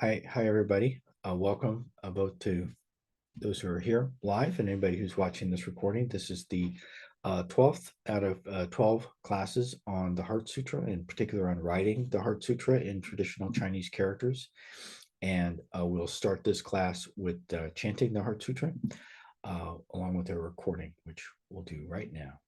Hi, everybody. Welcome both to those who are here live and anybody who's watching this recording. This is the 12th out of 12 classes on the Heart Sutra, in particular on writing the Heart Sutra in traditional Chinese characters. And we'll start this class with chanting the Heart Sutra along with a recording, which we'll do right now.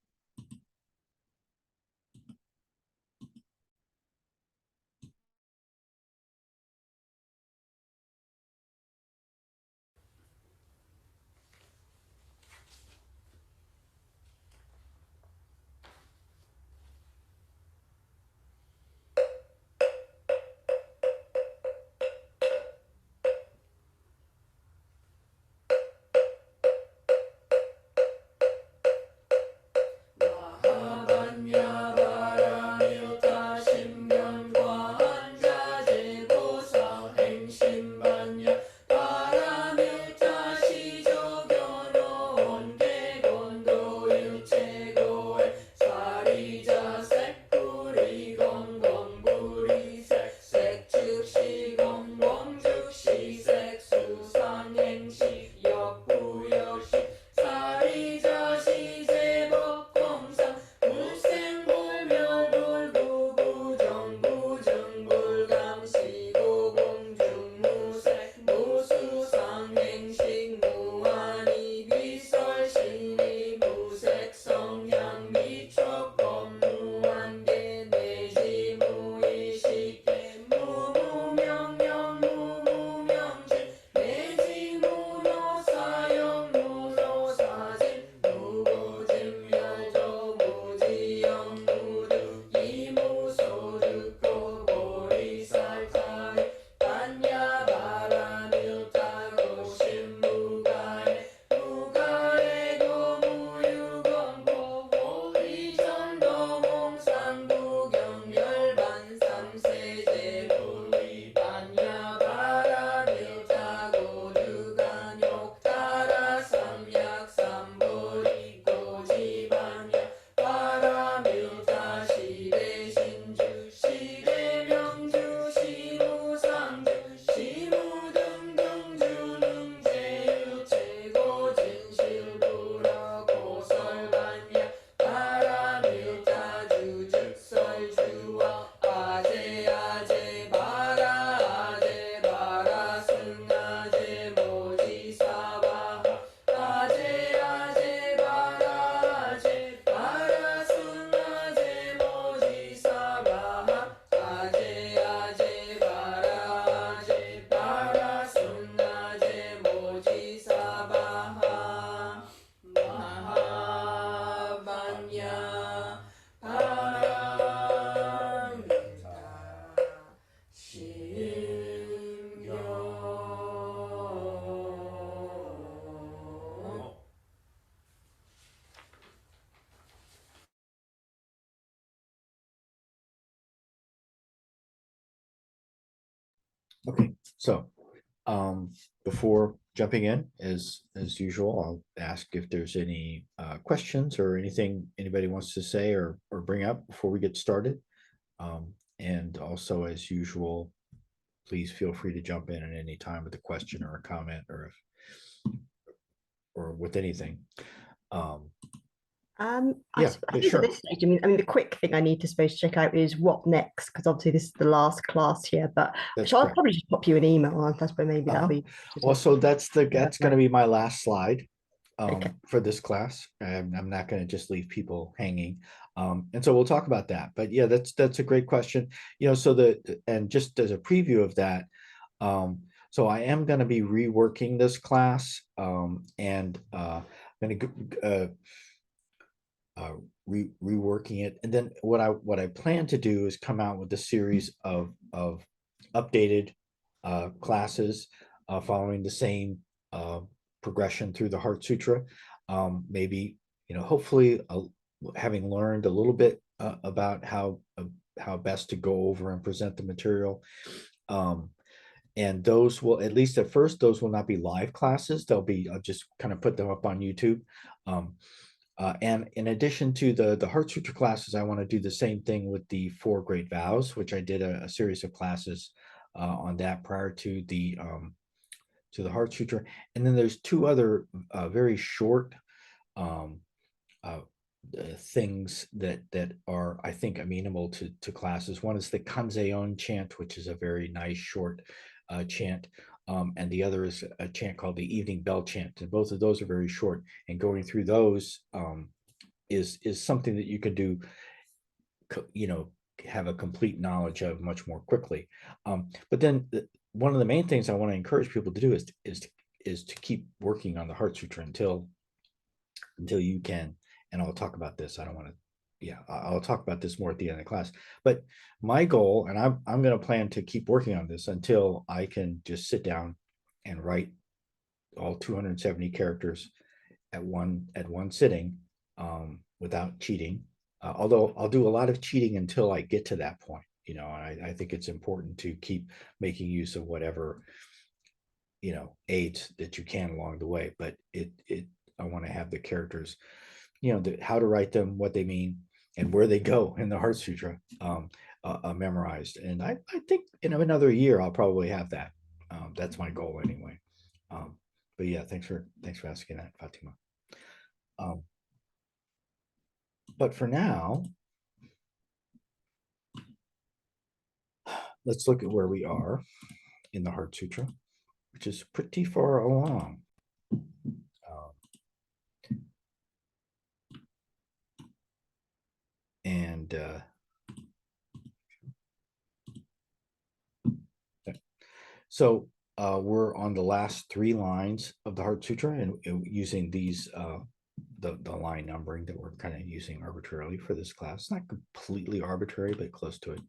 Okay, so before jumping in, as usual, I'll ask if there's any questions or anything anybody wants to say or bring up before we get started. And also, as usual, please feel free to jump in at any time with a question or a comment or with anything. I think sure. at this stage, the quick thing I need to suppose check out is what next, because obviously this is the last class here. But I'll probably just pop you an email, and that's where maybe that'll be. Well, so that's going to be my last slide Okay. for this class. I'm not going to just leave people hanging. And so we'll talk about that. But yeah, that's a great question. And just as a preview of that, so I am going to be reworking this class, and I'm going to reworking it, and then what I plan to do is come out with a series of updated classes following the same progression through the Heart Sutra. Maybe hopefully having learned a little bit about how best to go over and present the material. And those will, at least at first, those will not be live classes. I'll just kind of put them up on YouTube. And in addition to the Heart Sutra classes, I want to do the same thing with the 4 Great Vows, which I did a series of classes on that prior to the Heart Sutra. And then there's two other very short things that are, I think, amenable to classes. One is the Kanzeon chant, which is a very nice short chant. And the other is a chant called the Evening Bell Chant. And both of those are very short. And going through those is something that you can do, have a complete knowledge of much more quickly. But then one of the main things I want to encourage people to do is to keep working on the Heart Sutra until you can. And I'll talk about this. I don't want to. Yeah, I'll talk about this more at the end of the class. But my goal, and I'm going to plan to keep working on this until I can just sit down and write all 270 characters at one sitting without cheating. Although I'll do a lot of cheating until I get to that point, and I think it's important to keep making use of whatever aids that you can along the way. But I want to have the characters, how to write them, what they mean, and where they go in the Heart Sutra memorized. And I think in another year I'll probably have that. That's my goal anyway. But yeah, thanks for asking that, Fatima. But for now, let's look at where we are in the Heart Sutra, which is pretty far along. So we're on the last 3 lines of the Heart Sutra, and using these the line numbering that we're kind of using arbitrarily for this class. It's not completely arbitrary, but close to it.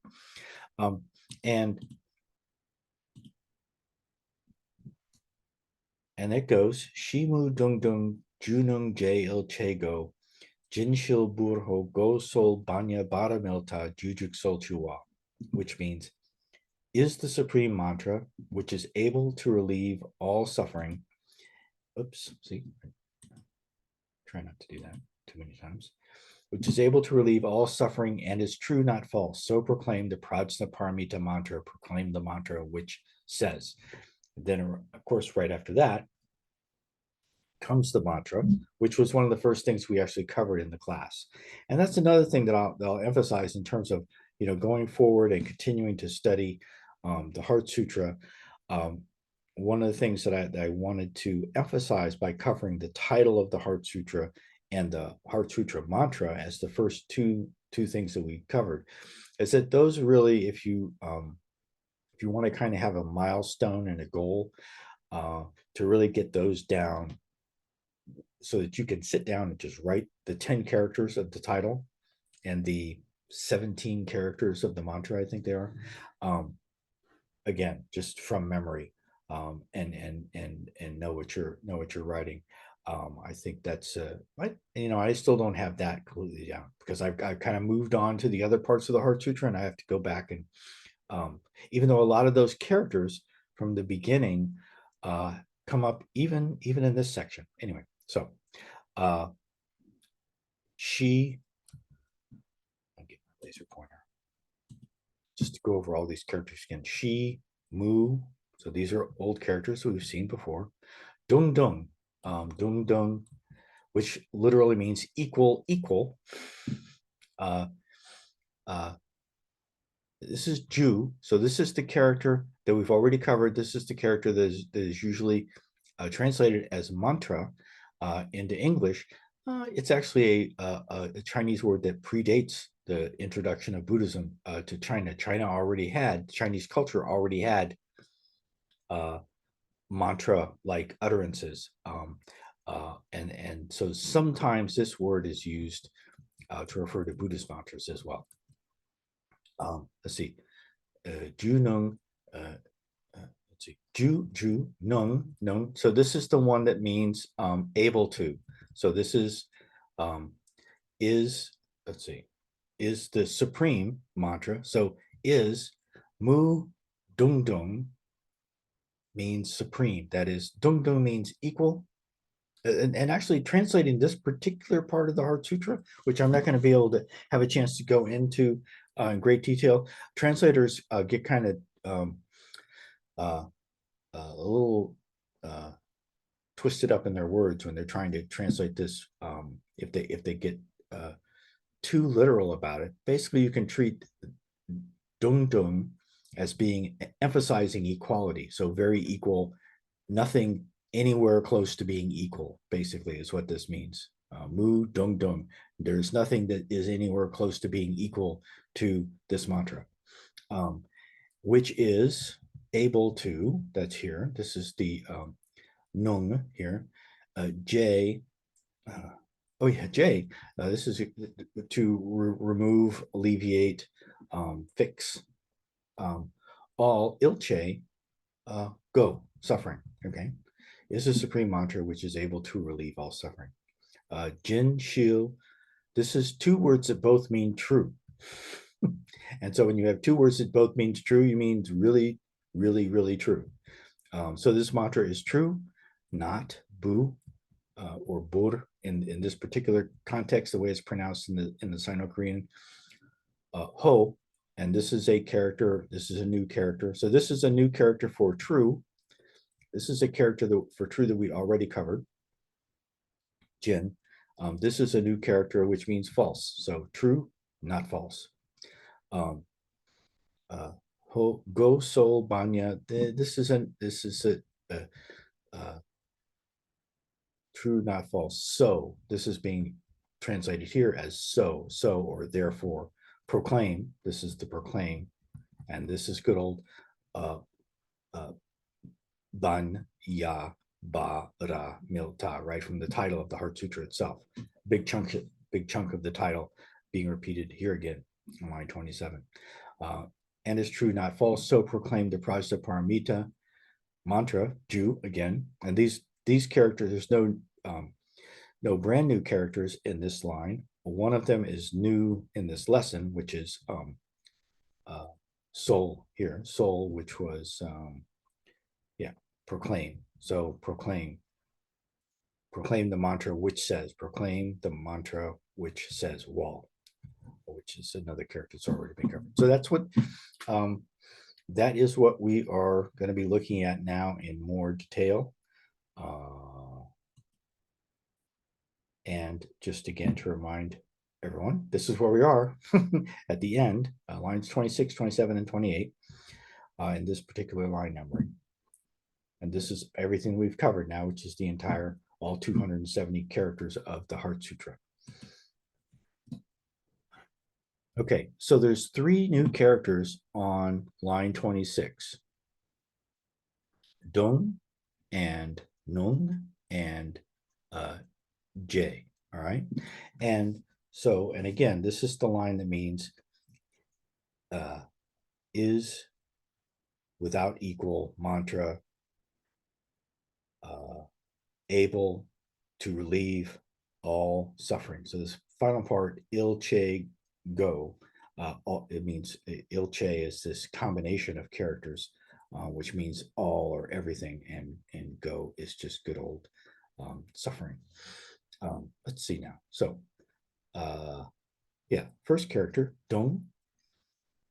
And it goes Shi mu-dung-dung ju-nung je-il-che-go jin-shil bur-ho go-sol banya bada-milta juk-sol-chu-wal, which means, is the supreme mantra which is able to relieve all suffering. Oops, see, try not to do that too many times. Which is able to relieve all suffering and is true, not false. So proclaim the Prajna Paramita mantra, proclaim the mantra which says. Then, of course, right after that comes the mantra, which was one of the first things we actually covered in the class. And that's another thing that I'll emphasize in terms of, going forward and continuing to study the Heart Sutra. One of the things that I wanted to emphasize by covering the title of the Heart Sutra and the Heart Sutra mantra as the first two things that we covered, is that those really, if you want to kind of have a milestone and a goal, to really get those down so that you can sit down and just write the 10 characters of the title and the 17 characters of the mantra, I think they are, again, just from memory, and know what you're writing. I think that's I still don't have that completely down, because I've kind of moved on to the other parts of the Heart Sutra, and I have to go back and even though a lot of those characters from the beginning come up even in this section. Anyway, so I'll get my laser pointer just to go over all these characters again. Shi, mu, so these are old characters we've seen before. Dung-dung, dung-dung, which literally means equal. This is Ju, so this is the character that we've already covered. This is the character that is usually translated as mantra into English. It's actually a Chinese word that predates the introduction of Buddhism to China. Chinese culture already had mantra-like utterances. And so sometimes this word is used to refer to Buddhist mantras as well. Let's see, nung, let's see, nung. So this is the one that means able to. So this is let's see, is the supreme mantra. So is mu-dung-dung means supreme. That is, dung-dung means equal. And actually translating this particular part of the Heart Sutra, which I'm not going to be able to have a chance to go into in great detail, translators get kind of a little twisted up in their words when they're trying to translate this. If they get too literal about it, basically you can treat dung-dung as being emphasizing equality. So very equal, nothing anywhere close to being equal, basically, is what this means. Mu-dung-dung. There's nothing that is anywhere close to being equal to this mantra, which is able to, that's here, this is the nung here, J, oh yeah, J, this is to remove, alleviate, fix, all ilche, go, suffering, okay, is a supreme mantra which is able to relieve all suffering. Jin-shil, this is two words that both mean true. And so when you have two words that both means true, you mean really, really, really true. So this mantra is true, not bu or bur in this particular context, the way it's pronounced in the Sino-Korean. Ho, and this is a character, this is a new character. So this is a new character for true. This is a character for true that we already covered. Jin. This is a new character which means false. So true, not false. Ho go sol banya. This is a true, not false. So this is being translated here as so, or therefore. Proclaim. This is the proclaim, and this is good old ban ya ba ra milta, right from the title of the Heart Sutra itself. Big chunk of the title being repeated here again on line 27. And is true, not false. So proclaim the Prajna Paramita mantra, Ju again. And these characters, there's no brand new characters in this line. One of them is new in this lesson, which is soul here, soul, which was proclaim. So proclaim the mantra which says, proclaim the mantra which says wal, which is another character that's already been covered. So that's what that is what we are going to be looking at now in more detail. And just again to remind everyone, this is where we are at the end, lines 26, 27, and 28 in this particular line numbering. And this is everything we've covered now, which is the entire, all 270 characters of the Heart Sutra. Okay, so there's 3 new characters on line 26. Dung and nung and J, all right? And so, and again, this is the line that means is without equal mantra, able to relieve all suffering. So this final part, ilche go, it means ilche is this combination of characters, which means all or everything, and go is just good old suffering. Let's see now. So yeah, first character, dong,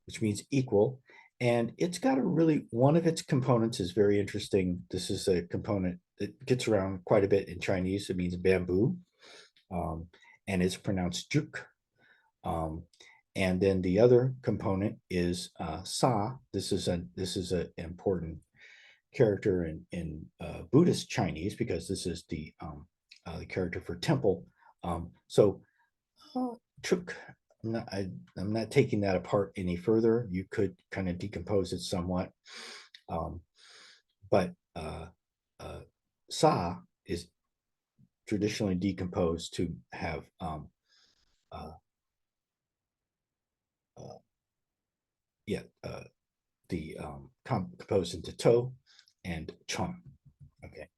which means equal. And it's got a really, one of its components is very interesting. This is a component that gets around quite a bit in Chinese. It means bamboo, and it's pronounced juk. And then the other component is sa. This is an important character in Buddhist Chinese, because this is the character for temple. So chuk. I'm not taking that apart any further. You could kind of decompose it somewhat, but sa is traditionally decomposed to have composed into to and chon. Okay,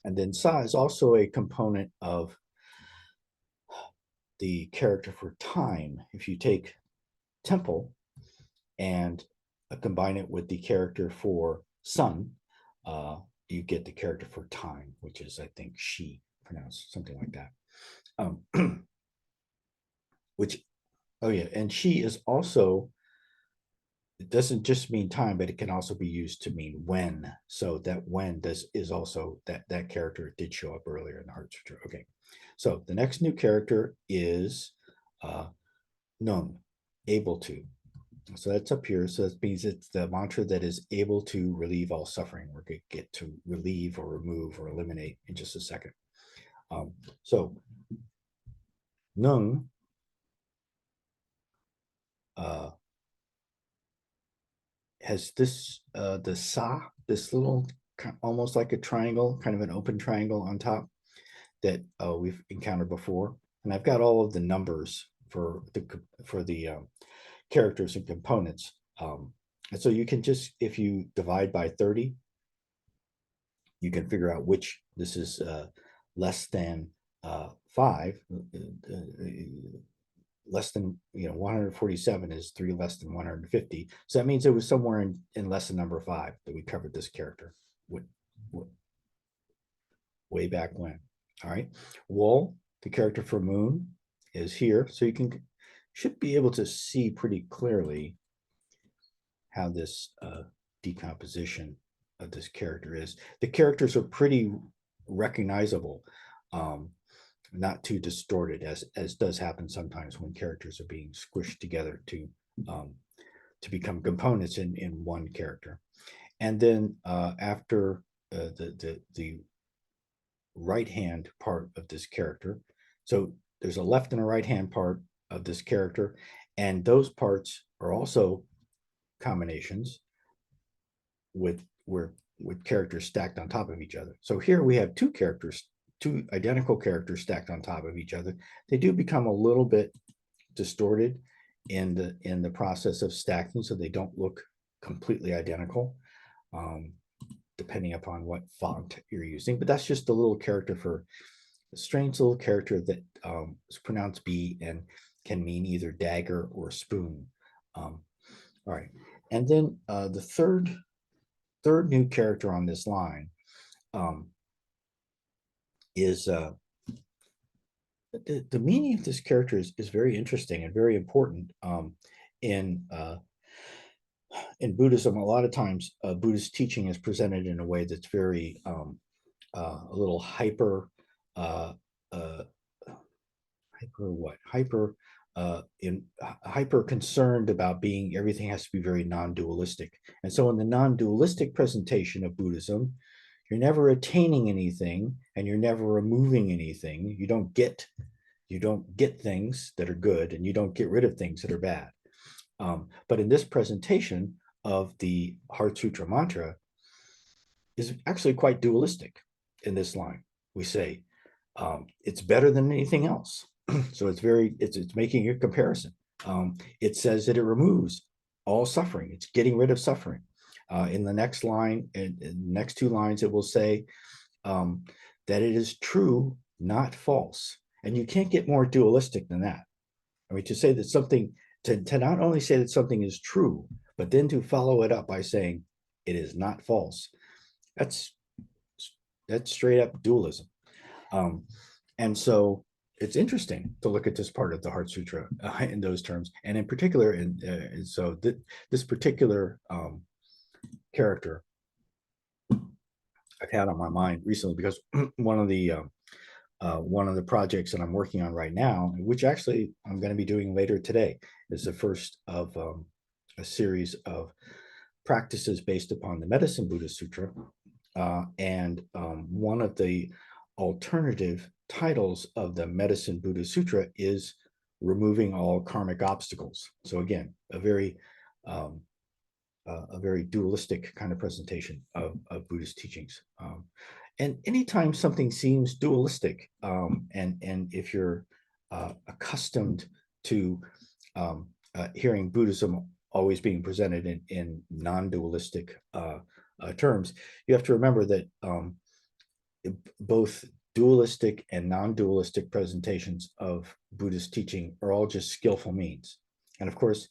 and then sa is also a component of the character for time. If you take temple and combine it with the character for sun, you get the character for time, which is, I think, she, pronounced something like that. Which, oh yeah, and she is also it doesn't just mean time, but it can also be used to mean when. So that when is also that character did show up earlier in the Heart Sutra. Okay, so the next new character is nung, able to. So that's up here. So that means it's the mantra that is able to relieve all suffering. We're going to get to relieve or remove or eliminate in just a second. So nung has this the sa, this little almost like a triangle, kind of an open triangle on top that we've encountered before. And I've got all of the numbers for the characters and components. And so you can just, if you divide by 30, you can figure out which this is less than 5. Less than 147 is 3 less than 150. So that means it was somewhere in lesson number 5 that we covered this character way back when. All right. Wal, the character for moon, is here. So you should be able to see pretty clearly how this decomposition of this character is. The characters are pretty recognizable, not too distorted, as does happen sometimes when characters are being squished together to become components in one character. And then after the right hand part of this character, so there's a left and a right hand part of this character, and those parts are also combinations with characters stacked on top of each other. So here we have two identical characters stacked on top of each other. They do become a little bit distorted in the process of stacking, so they don't look completely identical, depending upon what font you're using. But that's just a little character for a strange little character that is pronounced B and can mean either dagger or spoon. All right, and then the third new character on this line is the meaning of this character is very interesting and very important. In Buddhism, a lot of times Buddhist teaching is presented in a way that's very a little hyper concerned about being, everything has to be very non-dualistic. And so in the non-dualistic presentation of Buddhism, you're never attaining anything and you're never removing anything. You don't get things that are good and you don't get rid of things that are bad. But in this presentation of the Heart Sutra mantra is actually quite dualistic. In this line, we say it's better than anything else. So it's making a comparison. It says that it removes all suffering. It's getting rid of suffering. In the next line, in the next two lines, it will say that it is true, not false. And you can't get more dualistic than that. I mean, to say that something, to not only say that something is true, but then to follow it up by saying it is not false. That's straight up dualism. And so it's interesting to look at this part of the Heart Sutra in those terms, and in particular, so this particular character I've had on my mind recently because one of the projects that I'm working on right now, which actually I'm going to be doing later today, is the first of a series of practices based upon the Medicine Buddha Sutra, and one of the alternative titles of the Medicine Buddha Sutra is removing all karmic obstacles. So again, a very dualistic kind of presentation of Buddhist teachings. And anytime something seems dualistic, and if you're accustomed to hearing Buddhism always being presented in non-dualistic terms, you have to remember that both dualistic and non-dualistic presentations of Buddhist teaching are all just skillful means. And of course,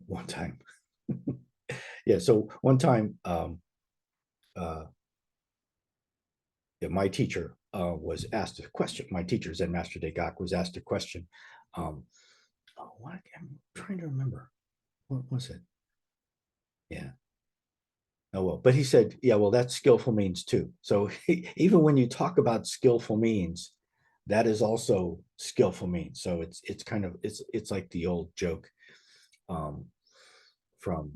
one time, yeah, so one time, my teacher was asked a question. My teacher, Zen Master Degak, was asked a question. I'm trying to remember What was it? Yeah. Oh, well, but he said, yeah, well, that's skillful means too. So even when you talk about skillful means, that is also skillful means. So it's kind of it's like the old joke um, from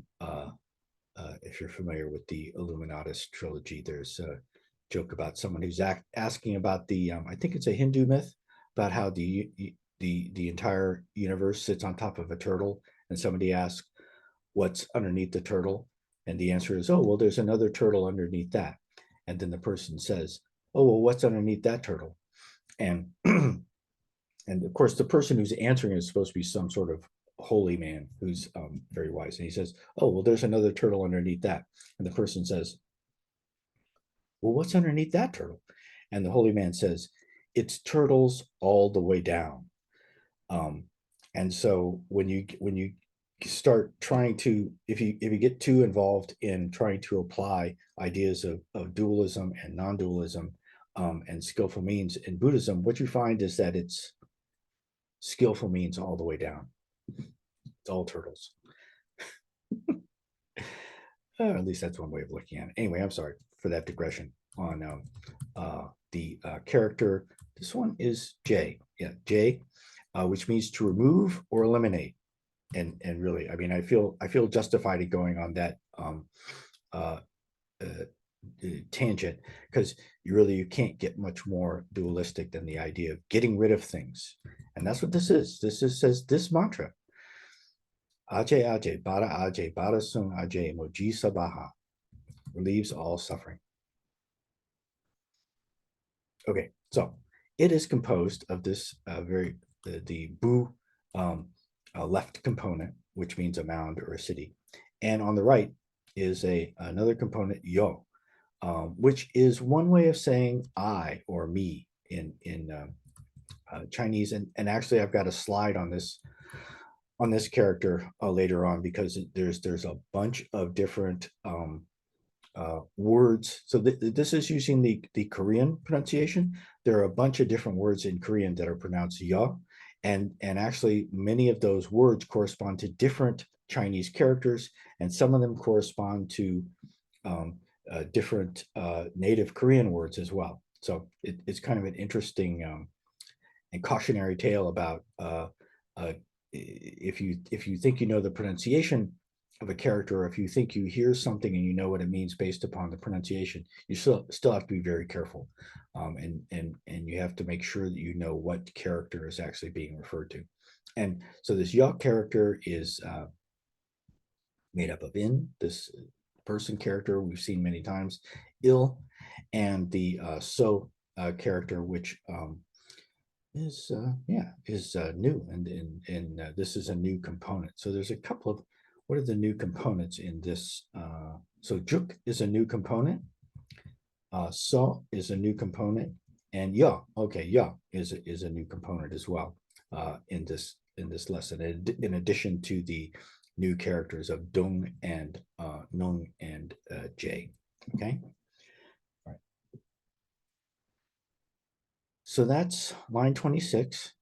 if you're familiar with the Illuminatus trilogy, there's a joke about someone who's asking about the I think it's a Hindu myth about how the entire universe sits on top of a turtle, and somebody asks what's underneath the turtle, and the answer is, oh, well, there's another turtle underneath that, and then the person says, oh, well, what's underneath that turtle? And and of course the person who's answering is supposed to be some sort of holy man who's very wise, and he says, oh, well, there's another turtle underneath that, and the person says, well, what's underneath that turtle? And the holy man says, it's turtles all the way down. um, and so when you start trying to, if you get too involved in trying to apply ideas of dualism and non-dualism and skillful means in Buddhism, what you find is that it's skillful means all the way down. It's all turtles. At least that's one way of looking at it. Anyway, I'm sorry for that digression on the character. This one is J. Yeah, J, which means to remove or eliminate. And really, I mean, I feel justified in going on that uh, tangent, because you can't get much more dualistic than the idea of getting rid of things, and that's what this is. Says this mantra: Ajay Ajay Bara Ajay Bara Sung Ajay Moji Sabaha, relieves all suffering. Okay, so it is composed of this the bu left component, which means a mound or a city, and on the right is another component yo, which is one way of saying I or me in Chinese, and actually I've got a slide on this character later on, because there's a bunch of different words. So this is using the Korean pronunciation. There are a bunch of different words in Korean that are pronounced ya, and actually many of those words correspond to different Chinese characters, and some of them correspond to different native Korean words as well. So it's kind of an interesting and cautionary tale about if you think you know the pronunciation of a character, or if you think you hear something and you know what it means based upon the pronunciation, you still have to be very careful, and you have to make sure that you know what character is actually being referred to. And so this ya character is made up of in, this person character we've seen many times, il, and the so character, which is new, and this is a new component. So there's a couple of, what are the new components in this? So juk is a new component, so is a new component, and ya, okay, ya is a new component as well in this lesson, in addition to the new characters of dung and nung and j. Okay. All right. So that's line 26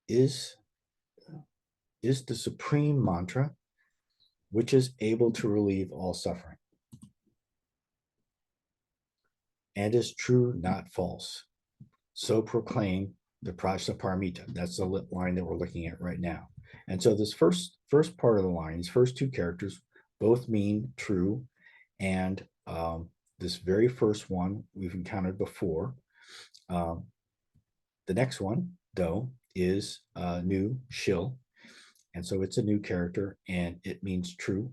is the supreme mantra, which is able to relieve all suffering, and is true, not false. So proclaim the Prajna Paramita. That's the line that we're looking at right now. And so this first part of the line, these first two characters, both mean true, and this very first one we've encountered before. The next one, though, is nu-shil, and so it's a new character, and it means true.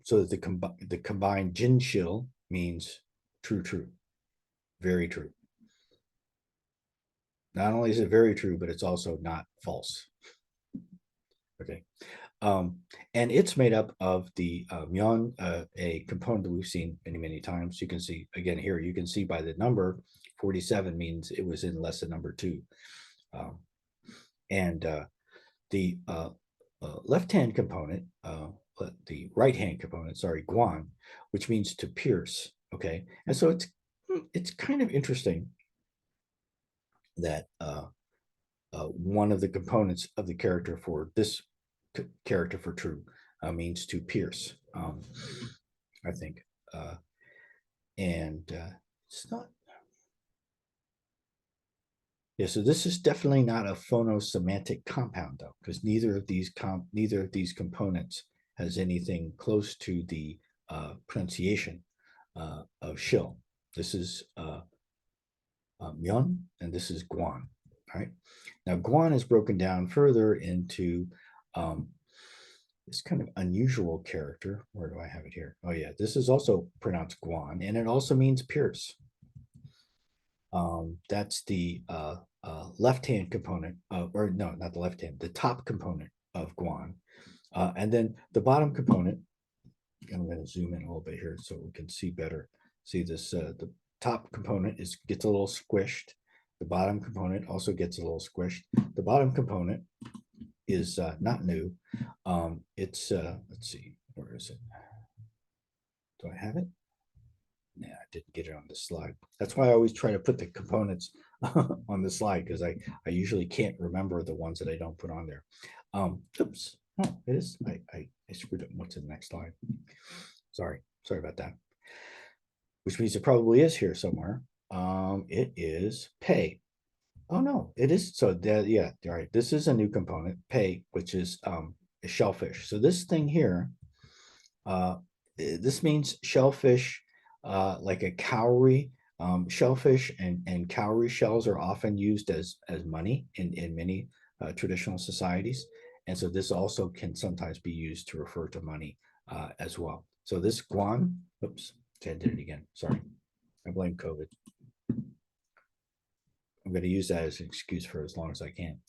So the combined jin-shil means true, very true. Not only is it very true, but it's also not false. Okay. And it's made up of the myeon, a component that we've seen many times. You can see, again, here, you can see by the number, 47 means it was in lesson number 2. And the left-hand component, the right-hand component, sorry, guan, which means to pierce. Okay. And so it's kind of interesting that one of the components of the character for this character for true, means to pierce, I think. And it's not. Yeah, so this is definitely not a phonosemantic compound, though, because neither of these components has anything close to the pronunciation of shil. This is myeon, and this is guan. Right now, guan is broken down further into this kind of unusual character. Where do I have it here? Oh yeah, this is also pronounced guan, and it also means pierce. That's the left-hand component of, or no, not the left-hand, the top component of guan. And then the bottom component, I'm going to zoom in a little bit here so we can see better. See this, the top component gets a little squished. The bottom component also gets a little squished. The bottom component is not new. It's, let's see, where is it? Do I have it? Yeah, I didn't get it on the slide. That's why I always try to put the components on the slide, because I usually can't remember the ones that I don't put on there. Oops. Oh, it is. I screwed up. What's in the next slide? Sorry about that. Which means it probably is here somewhere. It is pay. Oh no, it is. So that, yeah, all right. This is a new component, pay, which is a shellfish. So this thing here, this means shellfish, like a cowrie. Shellfish and cowrie shells are often used as money in many traditional societies. And so this also can sometimes be used to refer to money as well. So this guan, oops, I did it again. Sorry. I blame COVID. I'm going to use that as an excuse for as long as I can.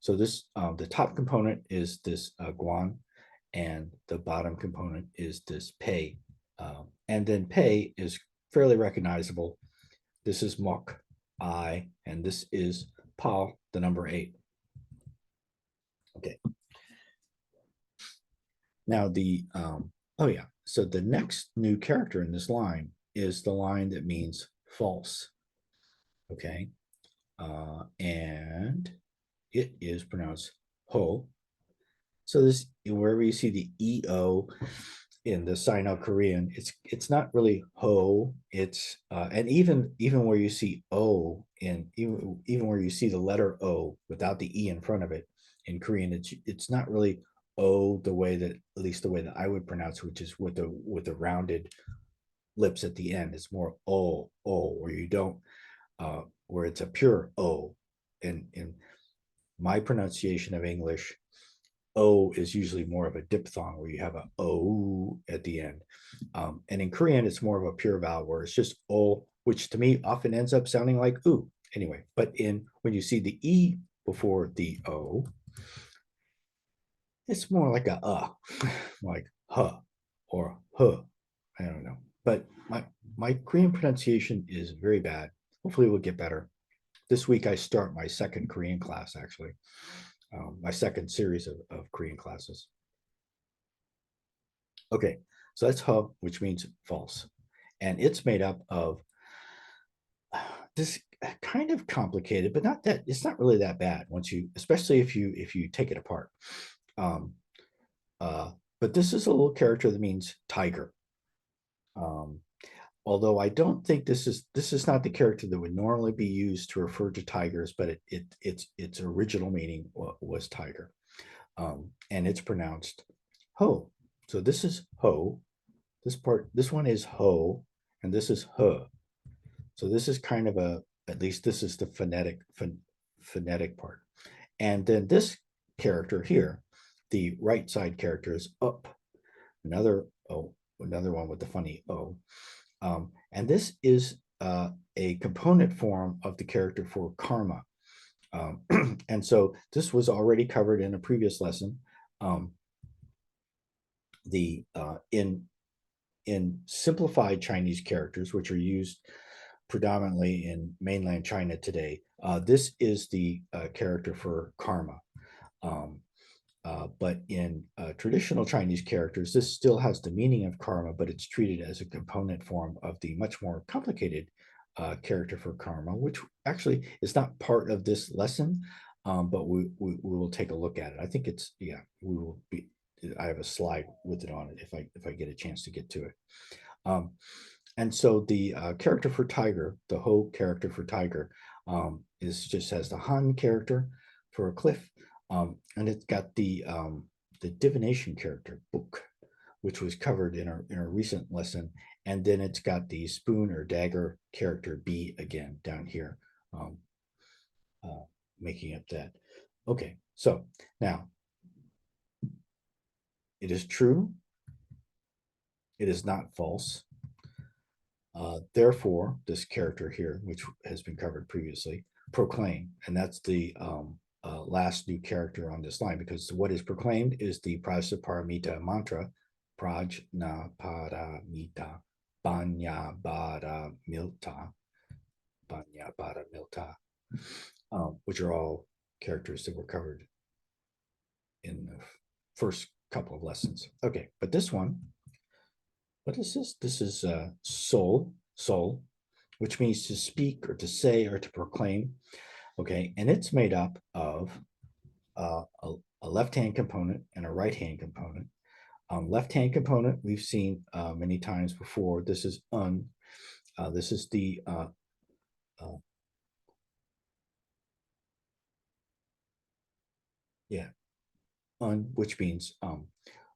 So this, the top component is this guan, and the bottom component is this pei. And then pei is fairly recognizable. This is mok-I, and this is pal, the number 8. Okay. Now the, oh yeah, so the next new character in this line is the line that means false. Okay. And it is pronounced ho. So this, wherever you see the EO in the Sino-Korean, it's not really ho. It's and even where you see O in even where you see the letter O without the E in front of it in Korean, it's not really O the way that, at least the way that I would pronounce, which is with the rounded lips at the end. It's more O, where you don't where it's a pure O. In my pronunciation of English, O is usually more of a diphthong, where you have a O at the end. And in Korean, it's more of a pure vowel, where it's just O, which to me often ends up sounding like oo. Anyway, but when you see the E before the O, it's more like a like huh or huh. I don't know. But my Korean pronunciation is very bad. Hopefully it will get better. This week I start my second Korean class, actually. My second series of Korean classes. Okay, so that's huh, which means false. And it's made up of this kind of complicated, but not that, it's not really that bad once you, especially if you take it apart. But this is a little character that means tiger. Although I don't think this is not the character that would normally be used to refer to tigers, but its original meaning was tiger, and it's pronounced ho. So this is ho. This one is ho, and this is huh. So this is kind of at least this is the phonetic part, and then this character here, the right side character, is up. Another one with the funny O. And this is a component form of the character for karma. And so this was already covered in a previous lesson. In simplified Chinese characters, which are used predominantly in mainland China today, this is the character for karma. But in traditional Chinese characters, this still has the meaning of karma, but it's treated as a component form of the much more complicated character for karma, which actually is not part of this lesson. but we will take a look at it. I think it's, yeah, we will be, I have a slide with it on it if I get a chance to get to it. And so the character for tiger, the ho character for tiger, is just has the han character for a cliff, and it's got the divination character book, which was covered in our recent lesson, and then it's got the spoon or dagger character b again down here, making up that. Okay, so now it is true, it is not false. Therefore, this character here, which has been covered previously, proclaim, and that's the last new character on this line, because what is proclaimed is the Prajna Paramita mantra, Prajna Paramita, Banya Bara Milta, Banya Bara Milta, which are all characters that were covered in the first couple of lessons. Okay, but this one, what is this? This is soul, which means to speak or to say or to proclaim. Okay, and it's made up of a left-hand component and a right-hand component. Left-hand component we've seen many times before. This is un. This is the yeah, un, which means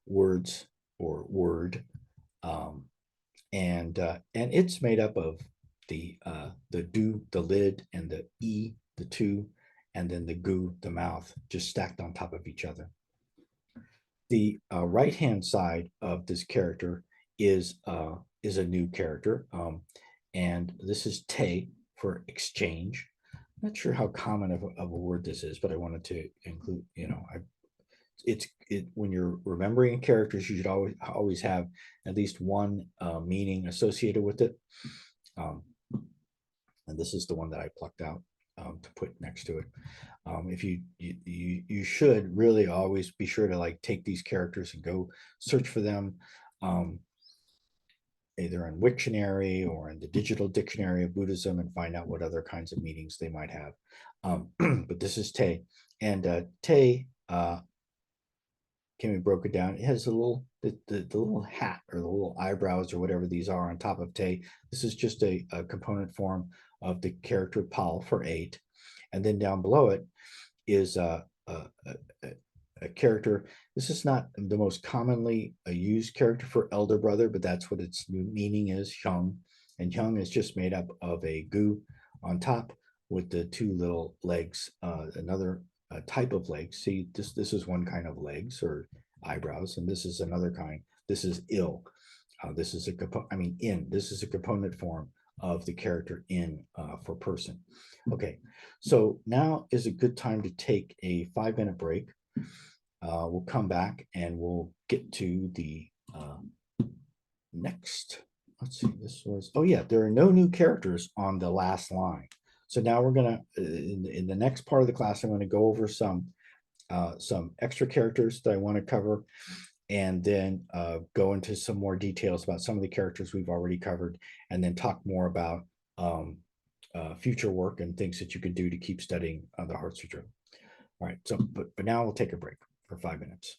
words or word, and it's made up of the do, the lid, and the e, the two, and then the gu, the mouth, just stacked on top of each other. The right hand side of this character is a new character, and this is te for exchange. I'm not sure how common of a word this is, but I wanted to include, it's when you're remembering characters, you should always have at least one meaning associated with it, and this is the one that I plucked out to put next to it. If you should really always be sure to like take these characters and go search for them, either in Wiktionary or in the digital dictionary of Buddhism, and find out what other kinds of meanings they might have. But this is te, and te can be broken down. It has a little the little hat or the little eyebrows or whatever these are on top of te. This is just a component form of the character pal for 8, and then down below it is a character. This is not the most commonly used character for elder brother, but that's what its meaning is, hyung. And hyung is just made up of a gu on top with the 2 little legs, another type of legs. See, this is one kind of legs or eyebrows, and this is another kind. This is il. This is in. This is a component form of the character in for person. Okay, so now is a good time to take a 5-minute break. We'll come back and we'll get to the next. Let's see, this was, oh yeah, there are no new characters on the last line. So now we're gonna, in the next part of the class, I'm gonna go over some extra characters that I wanna cover, and then go into some more details about some of the characters we've already covered, and then talk more about future work and things that you could do to keep studying the Heart Sutra. All right, so but now we'll take a break for 5 minutes.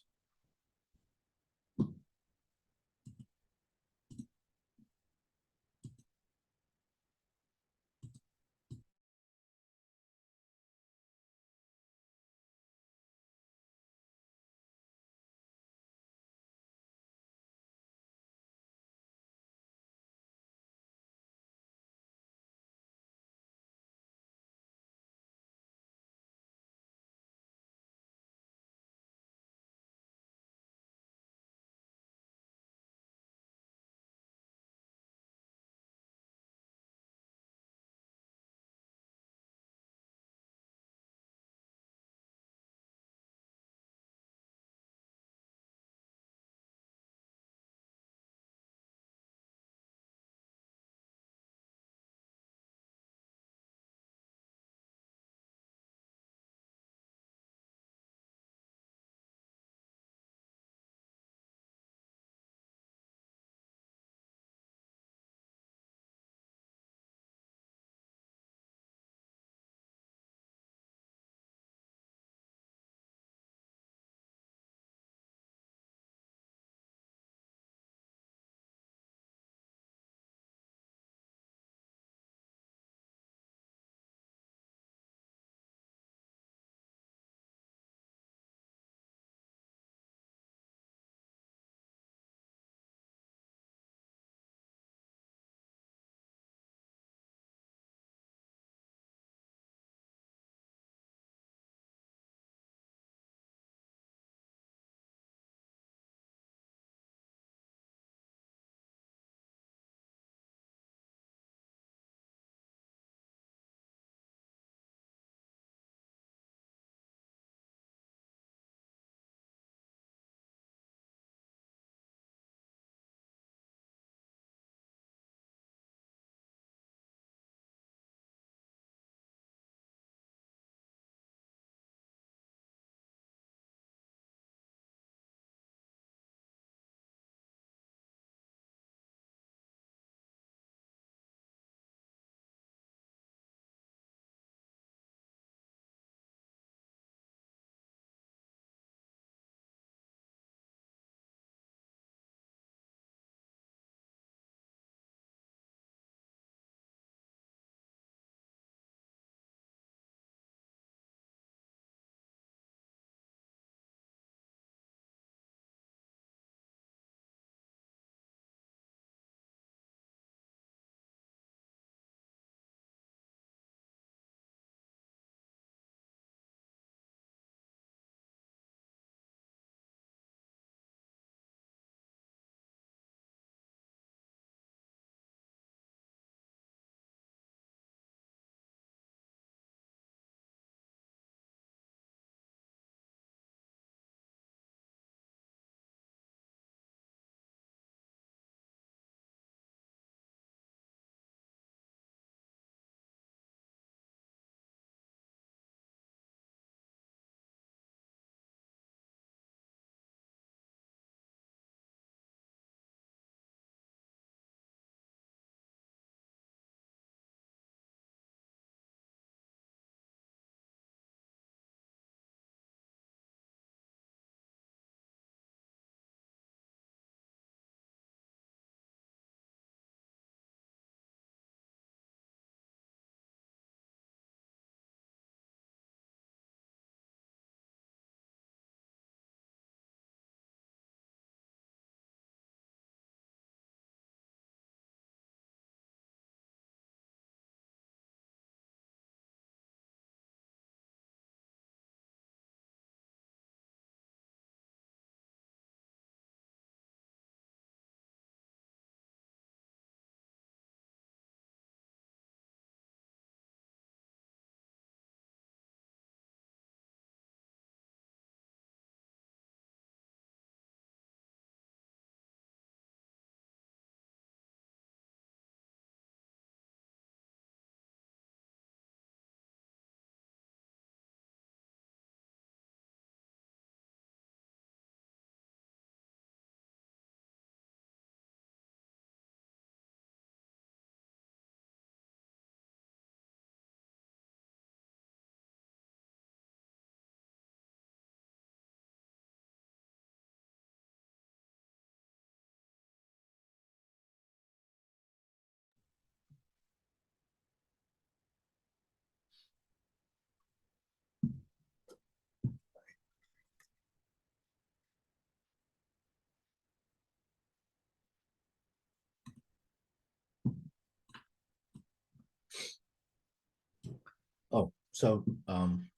So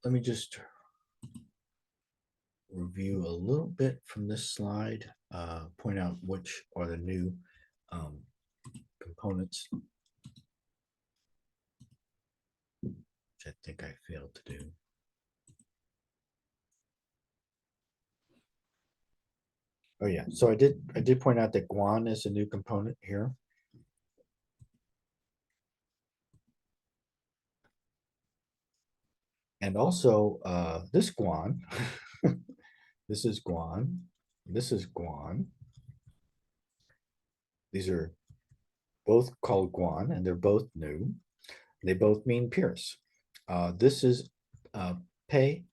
let me just review a little bit from this slide, point out which are the new components, which I think I failed to do. Oh yeah, so I did point out that guan is a new component here. And also this guan, this is guan, this is guan. These are both called guan, and they're both new. They both mean pierce. This is pei,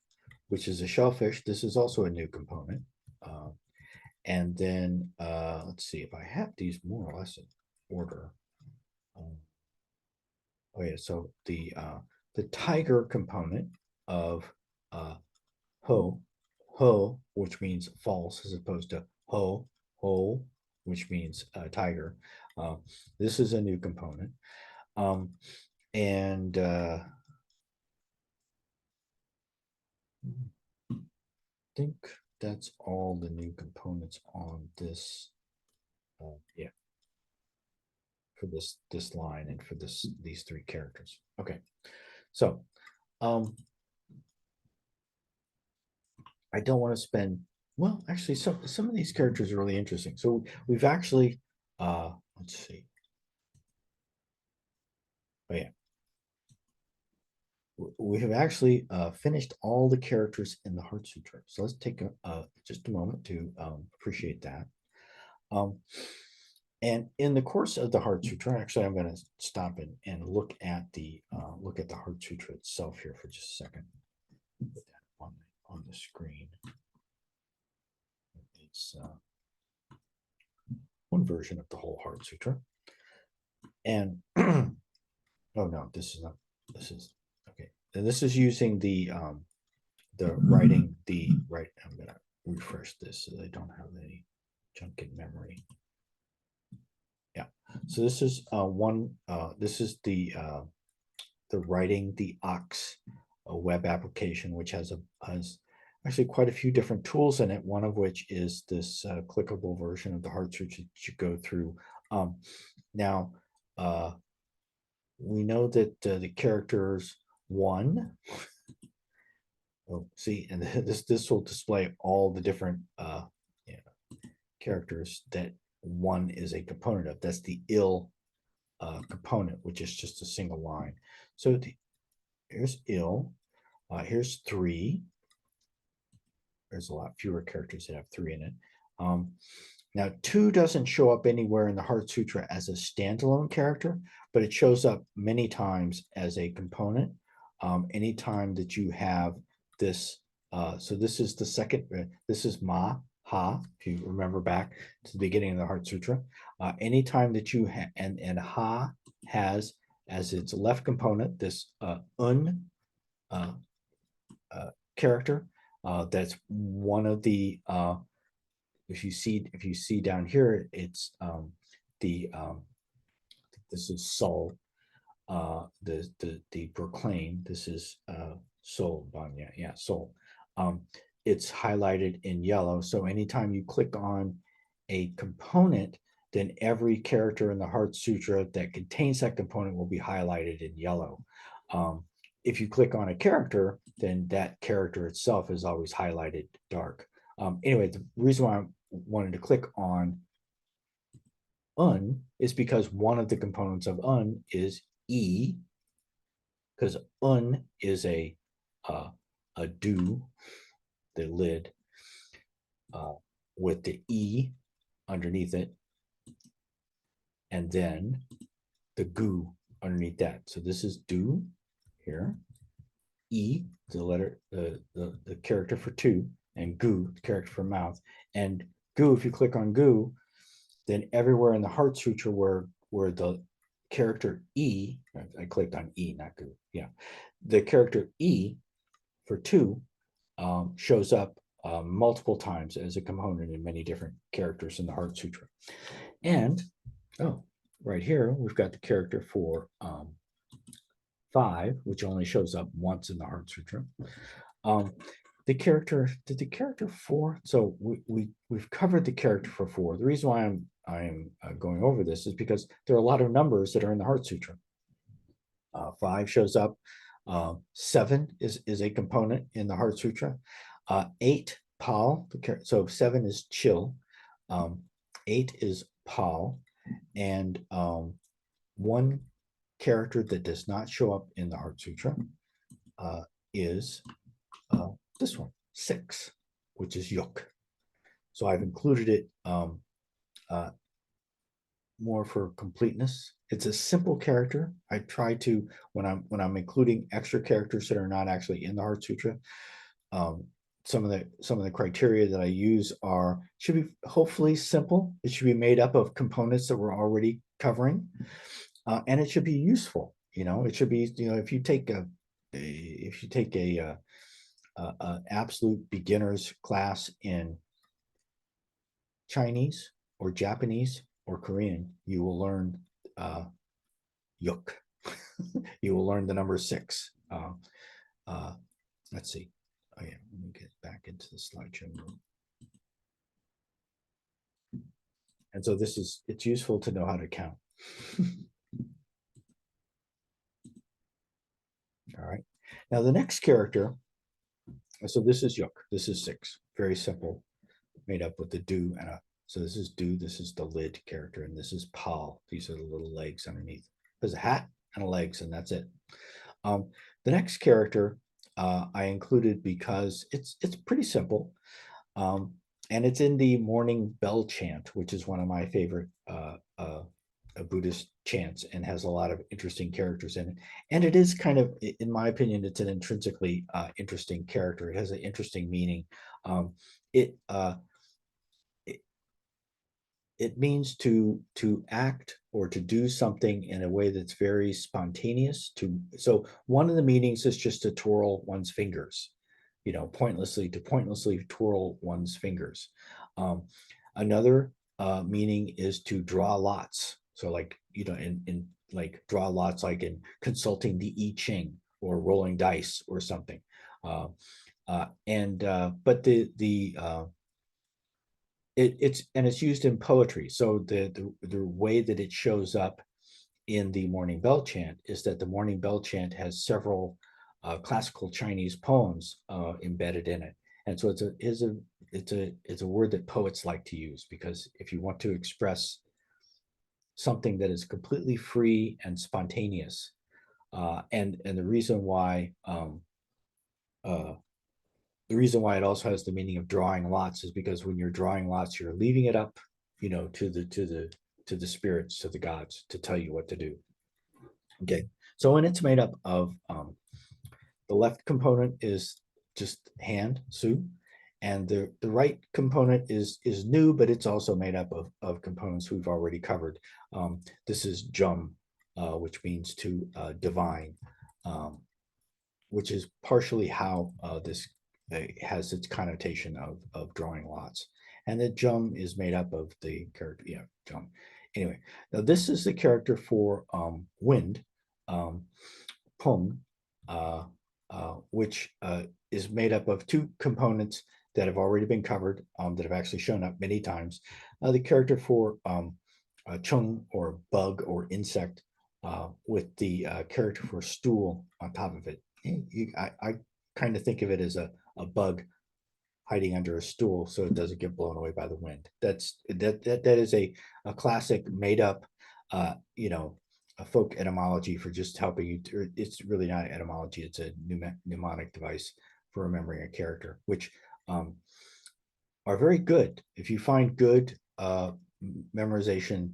which is a shellfish. This is also a new component. And then let's see if I have these more or less in order. Oh yeah, so the tiger component of ho, which means false, as opposed to ho, which means tiger. This is a new component. And I think that's all the new components on this. Yeah, for this line and for these three characters. Okay, so I don't want to spend, well, actually some of these characters are really interesting. So we've actually let's see. Oh yeah, we have actually finished all the characters in the Heart Sutra. So let's take just a moment to appreciate that. And in the course of the Heart Sutra, actually, I'm going to stop and look at the Heart Sutra itself here for just a second. Put that on the screen. It's one version of the whole Heart Sutra. And oh no, this is not. This is okay. And this is using the writing the right. I'm going to refresh this so they don't have any junk in memory. Yeah. So this is one. This is the Writing the Ox web application, which has actually quite a few different tools in it. One of which is this clickable version of the Heart Sutra that you go through. Now, we know that the characters one. Oh, see, and this will display all the different characters that one is a component of. That's the ill component, which is just a single line. So here's ill. Here's three. There's a lot fewer characters that have three in it. Now, two doesn't show up anywhere in the Heart Sutra as a standalone character, but it shows up many times as a component. Anytime that you have this, so this is the second, this is ma, ha, if you remember back to the beginning of the Heart Sutra. Anytime that you have, and ha has as its left component this character. That's one of the if you see down here, it's this is soul, the proclaim. This is soul, yeah, soul. It's highlighted in yellow. So anytime you click on a component, then every character in the Heart Sutra that contains that component will be highlighted in yellow. If you click on a character, then that character itself is always highlighted dark. Anyway, the reason why I wanted to click on un is because one of the components of un is e, because un is a do, the lid, with the e underneath it, and then the gu underneath that. So this is do here, e, the letter, the character for two, and gu, the character for mouth. And gu, if you click on gu, then everywhere in the Heart Sutra where the character e, I clicked on e, not gu, yeah, the character e for two shows up multiple times as a component in many different characters in the Heart Sutra. And right here we've got the character for 5, which only shows up once in the Heart Sutra. The character, did the character 4? So we've covered the character for 4. The reason why I'm going over this is because there are a lot of numbers that are in the Heart Sutra. 5 shows up. 7 is a component in the Heart Sutra. 8, pal. So 7 is chill. 8 is pal. And one character that does not show up in the Heart Sutra is this one, 6, which is juk. So I've included it more for completeness. It's a simple character. I try to, when I'm including extra characters that are not actually in the Heart Sutra, some of the criteria that I use should be hopefully simple. It should be made up of components that we're already covering, and it should be useful. It should be, if you take a absolute beginner's class in Chinese or Japanese or Korean, you will learn juk. You will learn the number 6. Let's see. Oh yeah, let me get back into the slideshow. And so it's useful to know how to count. All right. Now the next character, so this is juk. This is 6. Very simple, made up with the do and a. So this is do, this is the lid character, and this is pal. These are the little legs underneath. There's a hat and a legs, and that's it. The next character I included because it's pretty simple, and it's in the morning bell chant, which is one of my favorite Buddhist chants, and has a lot of interesting characters in it. And it is kind of, in my opinion, it's an intrinsically interesting character. It has an interesting meaning. It means to act or to do something in a way that's very spontaneous. So one of the meanings is just to twirl one's fingers, pointlessly twirl one's fingers. Another meaning is to draw lots. So like, in like draw lots, like in consulting the I Ching or rolling dice or something. But it's used in poetry. So the way that it shows up in the morning bell chant is that the morning bell chant has several classical Chinese poems embedded in it. And so it's a word that poets like to use, because if you want to express something that is completely free and spontaneous, and the reason why it also has the meaning of drawing lots is because when you're drawing lots, you're leaving it up, to the spirits, to the gods, to tell you what to do. Okay, so when it's made up of the left component is just hand, su, and the right component is nu, but it's also made up of components we've already covered. This is jum, which means to divine, which is partially how this has its connotation of drawing lots. And the jum is made up of the character, jum. Anyway, now this is the character for wind, pung, which is made up of 2 components that have already been covered, that have actually shown up many times. The character for chung, or bug or insect, with the character for stool on top of it. I kind of think of it as a bug hiding under a stool so it doesn't get blown away by the wind. That is a classic made up, a folk etymology for just helping you. It's really not etymology. It's a mnemonic device for remembering a character, which are very good. If you find good memorization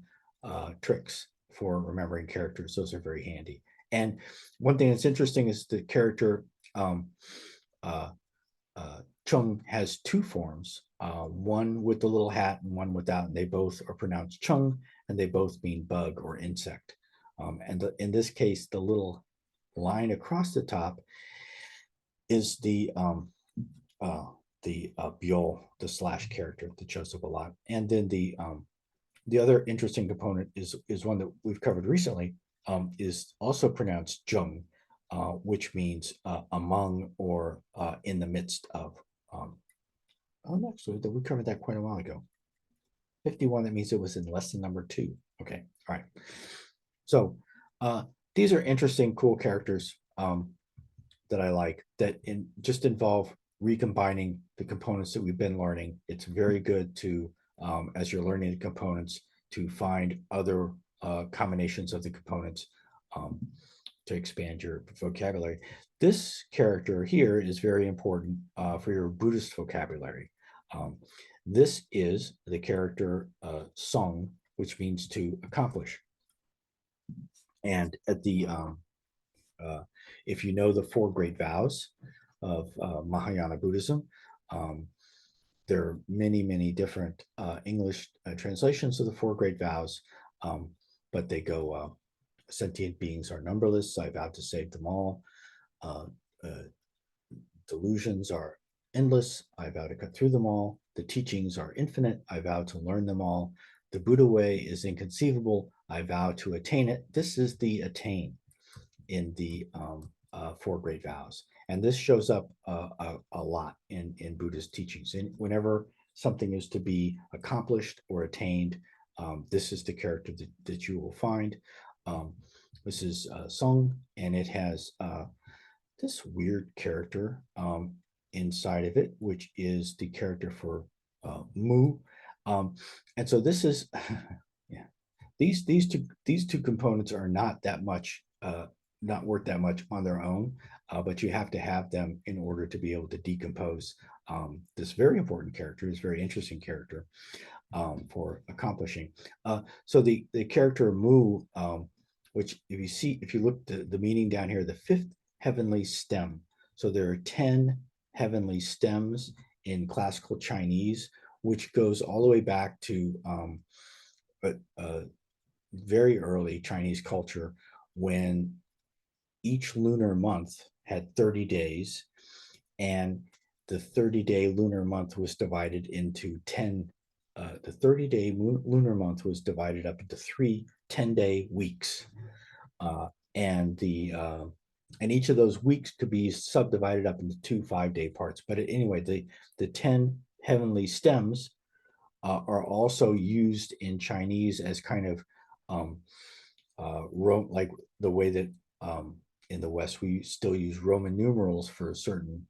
tricks for remembering characters, those are very handy. And one thing that's interesting is the character chung has 2 forms, one with the little hat and one without, and they both are pronounced chung, and they both mean bug or insect. In this case, the little line across the top is the biol, the slash character that shows up a lot. And then the other interesting component is one that we've covered recently, is also pronounced jung, which means among or in the midst of. Oh, actually, we covered that quite a while ago. 51, that means it was in lesson number 2. Okay, all right. So these are interesting, cool characters that I like that just involve recombining the components that we've been learning. It's very good to, as you're learning the components, to find other combinations of the components to expand your vocabulary. This character here is very important for your Buddhist vocabulary. This is the character sung, which means to accomplish. And at the if you know the 4 great vows of Mahayana Buddhism, there are many, many different English translations of the 4 great vows, but they go, sentient beings are numberless, I vow to save them all. Delusions are endless, I vow to cut through them all. The teachings are infinite, I vow to learn them all. The Buddha way is inconceivable, I vow to attain it. This is the attain in the 4 great vows. And this shows up a lot in Buddhist teachings. And whenever something is to be accomplished or attained, this is the character that you will find. This is sung, and it has this weird character inside of it, which is the character for mu. And so this is, yeah, these two components are not that much, not worth that much on their own, but you have to have them in order to be able to decompose this very important character, this very interesting character for accomplishing. So the character mu, which if you look the meaning down here, the 5th heavenly stem. So there are 10 heavenly stems in classical Chinese, which goes all the way back to very early Chinese culture, when each lunar month had 30 days, and the 30-day lunar month was divided into 10. The 30-day lunar month was divided up into 3 10-day weeks, and each of those weeks could be subdivided up into 2 5-day parts. But anyway, the 10 heavenly stems are also used in Chinese as kind of like the way that in the West we still use Roman numerals for certain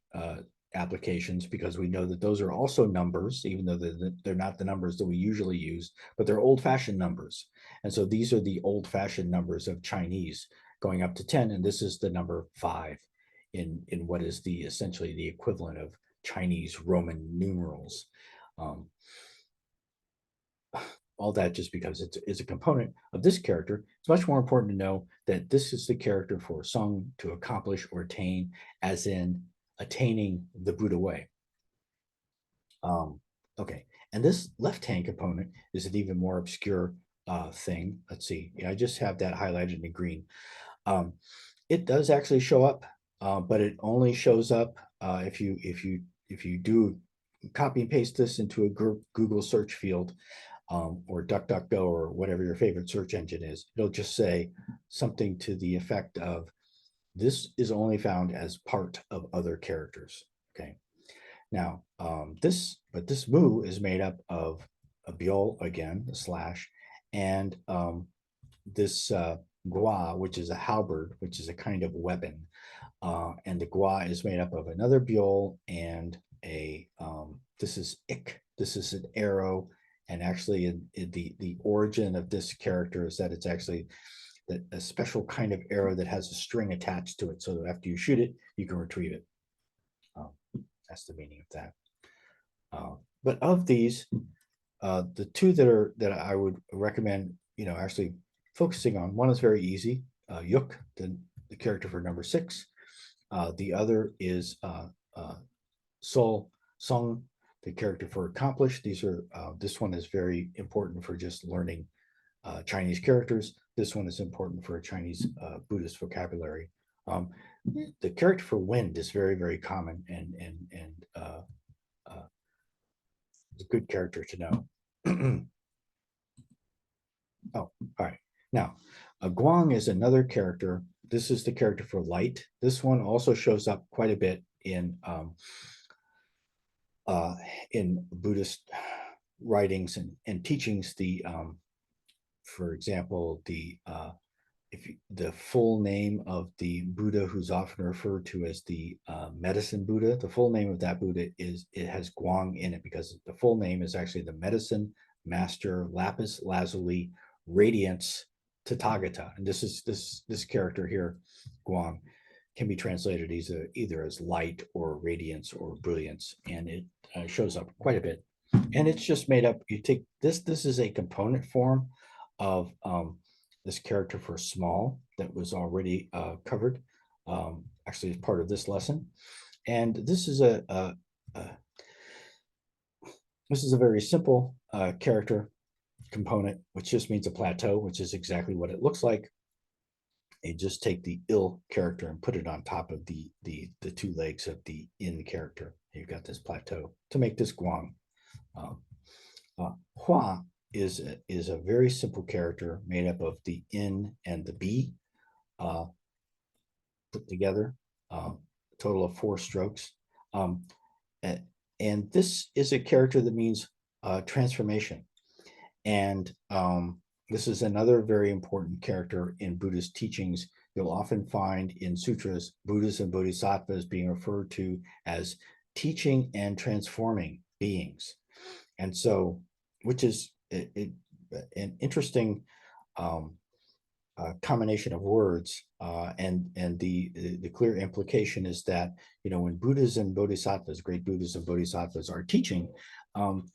applications, because we know that those are also numbers, even though they're not the numbers that we usually use, but they're old-fashioned numbers. And so these are the old-fashioned numbers of Chinese, going up to 10, and this is the number 5 in what is essentially the equivalent of Chinese Roman numerals. All that just because it's a component of this character. It's much more important to know that this is the character for sung, to accomplish or attain, as in attaining the Buddha way. Okay, and this left-hand component is an even more obscure thing. Let's see, I just have that highlighted in green. It does actually show up, but it only shows up if you do copy and paste this into a Google search field, or DuckDuckGo, or whatever your favorite search engine is. It'll just say something to the effect of, this is only found as part of other characters. Okay. Now, this mu is made up of a biol, again, the slash, and this gua, which is a halberd, which is a kind of weapon. And the gua is made up of another biol and this is ik. This is an arrow. And actually, the origin of this character is that it's actually a special kind of arrow that has a string attached to it, so that after you shoot it, you can retrieve it. That's the meaning of that. But of these, the 2 that I would recommend, actually focusing on, one is very easy, Yuk, the character for number 6. The other is Sung, the character for accomplish. This one is very important for just learning Chinese characters. This one is important for a Chinese Buddhist vocabulary. The character for wind is very, very common, and it's a good character to know. Oh, all right. Now, Guang is another character this is the character for light. This one also shows up quite a bit in Buddhist writings and teachings. For example, the full name of the Buddha, who's often referred to as the medicine Buddha, the full name of that Buddha it has Guang in it, because the full name is actually the medicine master lapis lazuli radiance Tathagata. And this character here, Guang, can be translated either as light or radiance or brilliance, and it shows up quite a bit. And it's just made up. You take this is a component form of this character for small that was already covered, actually as part of this lesson. And this is a very simple character component, which just means a plateau, which is exactly what it looks like. You just take the il character and put it on top of the two legs of the in character. You've got this plateau to make this guang. Hua is a very simple character made up of the in and the b put together, total of 4 strokes. And this is a character that means transformation. And this is another very important character in Buddhist teachings. You'll often find in sutras, Buddhas and Bodhisattvas being referred to as teaching and transforming beings. And so, which is an interesting combination of words, and the clear implication is that, when Buddhas and Bodhisattvas, great Buddhas and Bodhisattvas, are teaching,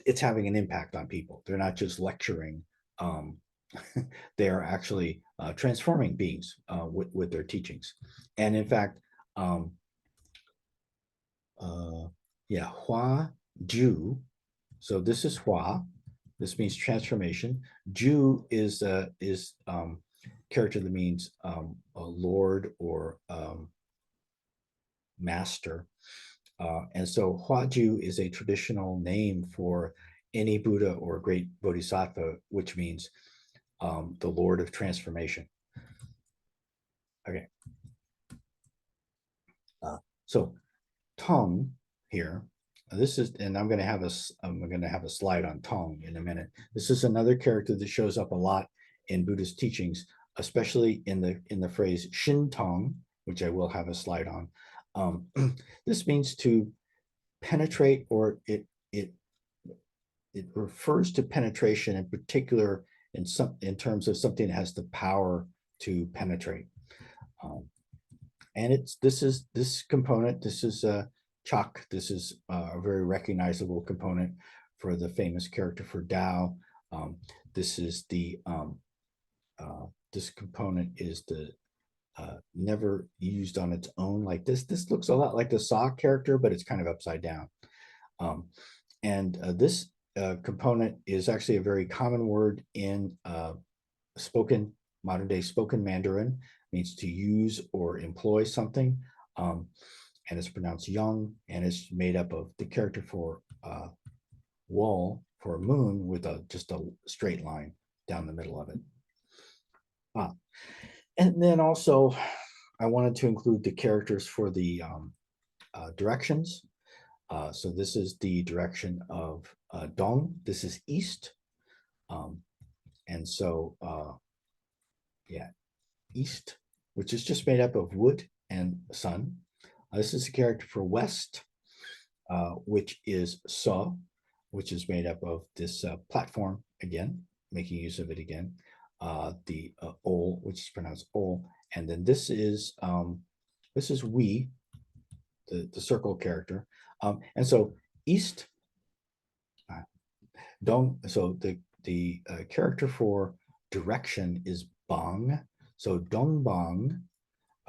it's having an impact on people. They're not just lecturing. They are actually transforming beings with their teachings. And in fact, Hua Ju. So this is Hua. This means transformation. Ju is character that means a lord or master. And so Huaju is a traditional name for any Buddha or great Bodhisattva, which means the Lord of transformation. Okay. So Táng here. This is, and I'm going to have a slide on Táng in a minute. This is another character that shows up a lot in Buddhist teachings, especially in the phrase Shin Táng, which I will have a slide on. This means to penetrate, or it refers to penetration in particular in terms of something that has the power to penetrate. And this component. This is Chak. This is a very recognizable component for the famous character for Tao. This is this component is never used on its own like this. This looks a lot like the Sa character, but it's kind of upside down. And this component is actually a very common word in modern day spoken Mandarin. It means to use or employ something. And it's pronounced young, and it's made up of the character for wall, for moon, with just a straight line down the middle of it. And then also, I wanted to include the characters for the directions. So this is the direction of Dong. This is east. And so, east, which is just made up of wood and sun. This is a character for west, which is So, which is made up of this platform, again, making use of it again. The Ol, which is pronounced Ol. And then this is We, the circle character. And so east, Dong, so the character for direction is Bang. So Dong Bang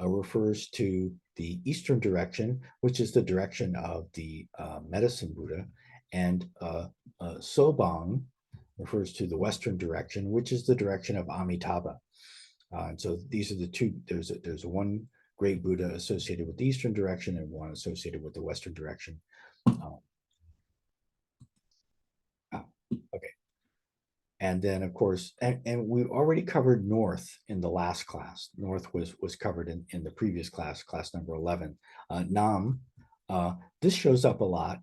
refers to the eastern direction, which is the direction of the medicine Buddha, and So-bang refers to the western direction, which is the direction of Amitabha. And so these are the two. There's one great Buddha associated with the eastern direction and one associated with the western direction. Okay. And then, of course, and we already covered north in the last class. North was covered in the previous class, class number 11. Nam, this shows up a lot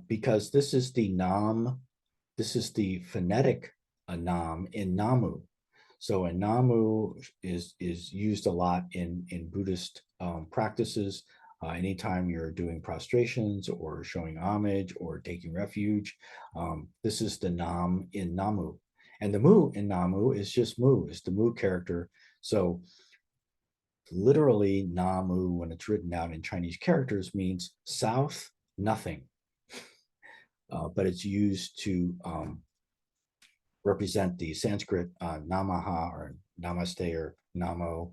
because this is the nam, this is the phonetic nam in namu. So a namu is used a lot in Buddhist practices. Anytime you're doing prostrations or showing homage or taking refuge, this is the nam in namu. And the mu in namu is just mu, it's the mu character. So literally namu, when it's written out in Chinese characters, means south, nothing. But it's used to represent the Sanskrit namaha or namaste or namo,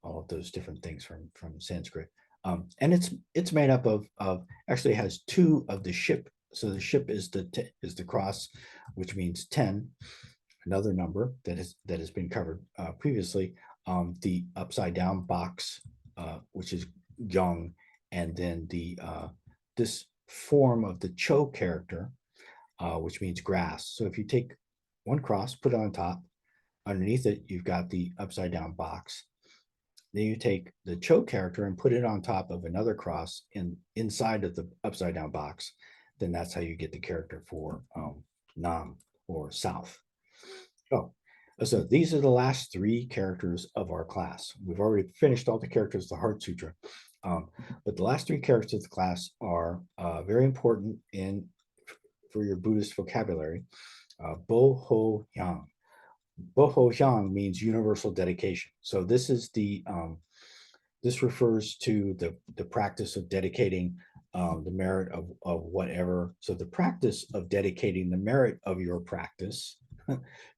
all of those different things from Sanskrit. And it's made up of actually has two of the ship. So the ship is the cross, which means 10, another number that has been covered previously. The upside down box, which is young, and then the this form of the cho character, which means grass. So if you take one cross, put it on top, underneath it, you've got the upside down box. Then you take the cho character and put it on top of another cross inside of the upside down box. Then that's how you get the character for nam or south. Oh, so these are the last three characters of our class. We've already finished all the characters of the Heart Sutra. But the last three characters of the class are very important for your Buddhist vocabulary. Bur-ho yang. Bur-ho yang means universal dedication. So this is this refers to the practice of dedicating the merit of whatever. So the practice of dedicating the merit of your practice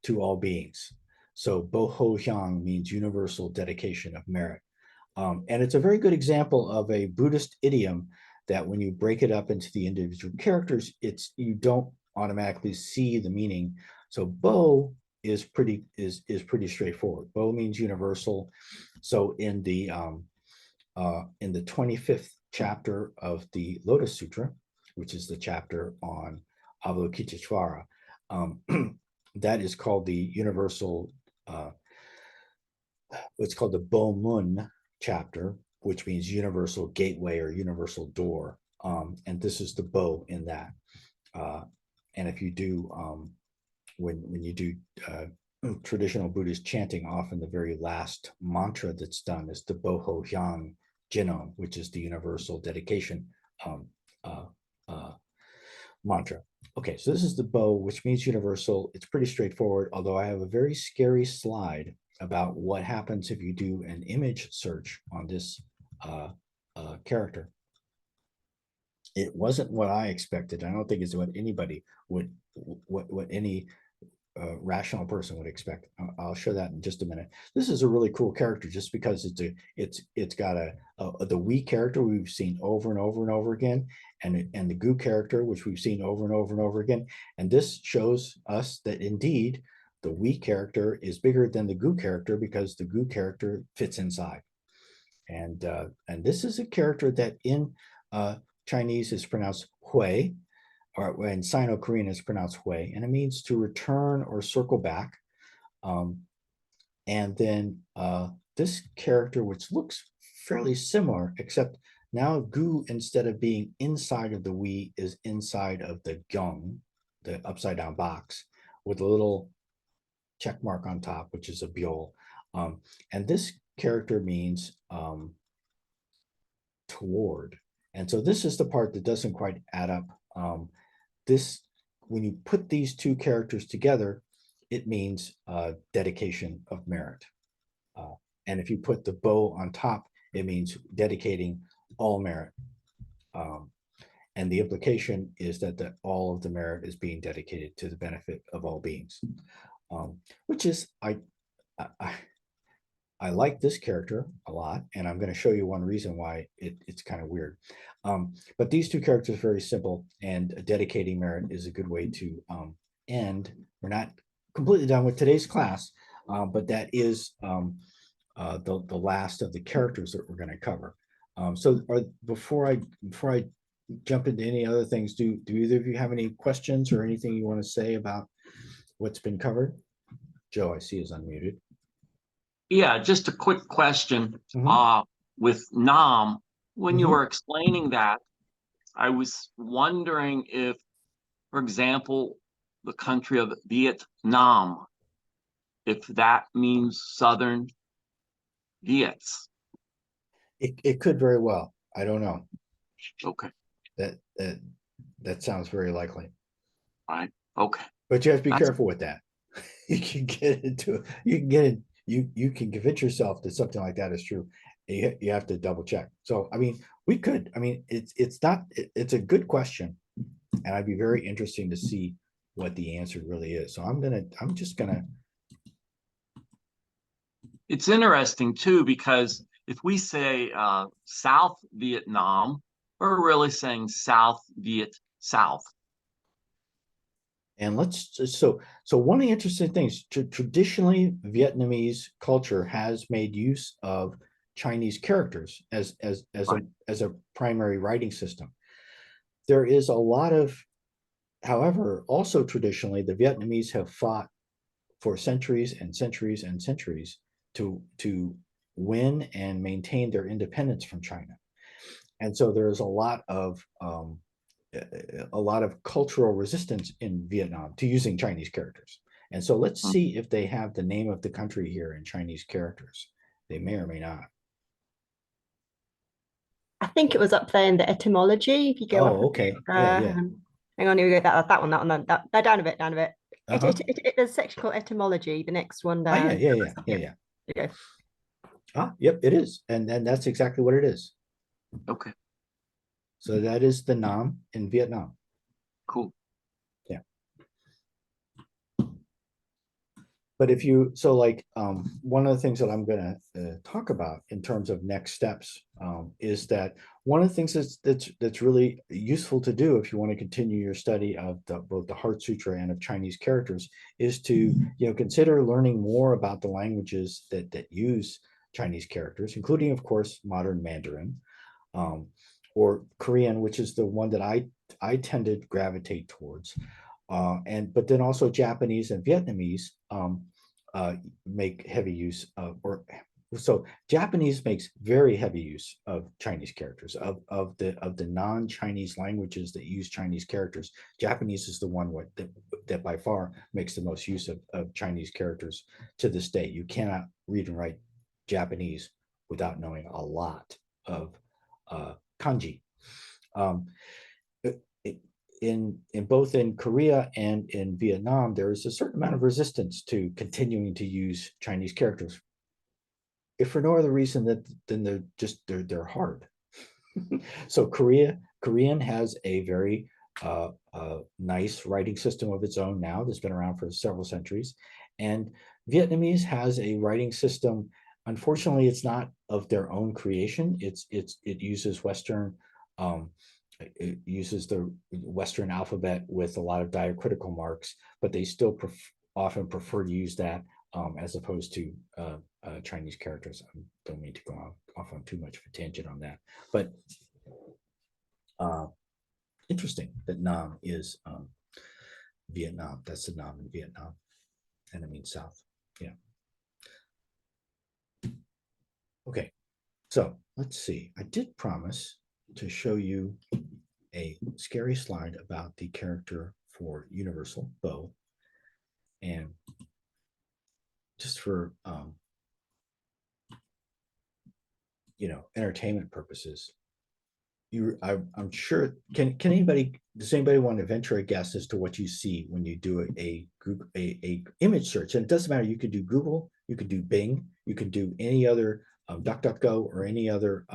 to all beings. So bur-ho yang means universal dedication of merit. And it's a very good example of a Buddhist idiom that when you break it up into the individual characters, you don't automatically see the meaning. So bo is pretty straightforward. Bo means universal. So in the 25th chapter of the Lotus Sutra, which is the chapter on Avalokiteshvara, that is called the universal. It's called the Bo Mun chapter, which means universal gateway or universal door. And this is the Bo in that. And if you do, when you do traditional Buddhist chanting, often the very last mantra that's done is the Bo-ho Hyang Jinon, which is the universal dedication mantra. Okay, so this is the Bo, which means universal. It's pretty straightforward, although I have a very scary slide about what happens if you do an image search on this character. It wasn't what I expected. I don't think it's what anybody would, what any rational person would expect. I'll show that in just a minute. This is a really cool character just because it's got the we character we've seen over and over and over again, and the gu character which we've seen over and over and over again. And this shows us that indeed the we character is bigger than the gu character because the gu character fits inside. And this is a character that in Chinese is pronounced hui, or in Sino-Korean is pronounced hui, and it means to return or circle back. And then this character, which looks fairly similar, except now gu, instead of being inside of the we, is inside of the gyong, the upside down box, with a little check mark on top, which is a byul. And this character means toward. And so this is the part that doesn't quite add up. When you put these two characters together, it means dedication of merit. And if you put the Bo on top, it means dedicating all merit. And the implication is that all of the merit is being dedicated to the benefit of all beings, which is, I like this character a lot, and I'm going to show you one reason why it's kind of weird. But these two characters are very simple, and dedicating merit is a good way to end. We're not completely done with today's class, but that is the last of the characters that we're going to cover. So before I jump into any other things, do either of you have any questions or anything you want to say about what's been covered? Joe, I see, is unmuted. Yeah, just a quick question. With Nam, when you were explaining that, I was wondering if, for example, the country of Vietnam, if that means Southern Viets. It could very well. I don't know. Okay. That sounds very likely. Right. Okay. But you have to be careful with that. You can get into you can convince yourself that something like that is true. You have to double check. So I mean, it's a good question, and I'd be very interesting to see what the answer really is. So I'm just gonna. It's interesting too, because if we say South Vietnam, we're really saying South Viet South. And so one of the interesting things, traditionally Vietnamese culture has made use of Chinese characters as a primary writing system. There is a lot of, however, also traditionally the Vietnamese have fought for centuries and centuries and centuries to win and maintain their independence from China. And so there's a lot of cultural resistance in Vietnam to using Chinese characters. And so let's see if they have the name of the country here in Chinese characters. They may or may not. I think it was up there in the etymology. If you go up, okay, yeah. Hang on, here we go. That one. Down a bit. There's a section called etymology. The next one down. Yeah. There you go. Yep, it is, and that's exactly what it is. Okay. So that is the Nam in Vietnam. Cool. Yeah. But if you, so like one of the things that I'm going to talk about in terms of next steps is that one of the things that's really useful to do if you want to continue your study of both the Heart Sutra and of Chinese characters is to consider learning more about the languages that use Chinese characters, including of course modern Mandarin or Korean, which is the one that I tend to gravitate towards. But then also Japanese and Vietnamese make heavy use of, so Japanese makes very heavy use of Chinese characters of the non-Chinese languages that use Chinese characters. Japanese is the one that by far makes the most use of Chinese characters to this day. You cannot read and write Japanese without knowing a lot of kanji. In both in Korea and in Vietnam, there is a certain amount of resistance to continuing to use Chinese characters, if for no other reason than they're hard. So Korean has a very nice writing system of its own now that's been around for several centuries, and Vietnamese has a writing system. Unfortunately, it's not of their own creation. It uses Western. It uses the Western alphabet with a lot of diacritical marks, but they still often prefer to use that as opposed to Chinese characters. I don't mean to go off on too much of a tangent on that, but interesting that Nam is Vietnam. That's the Nam in Vietnam, and it means south. Yeah. Okay, so let's see. I did promise to show you a scary slide about the character for universal bo, and just for entertainment purposes, I'm sure does anybody want to venture a guess as to what you see when you do a image search? And it doesn't matter, you could do Google, you could do Bing, you could do any other DuckDuckGo or any other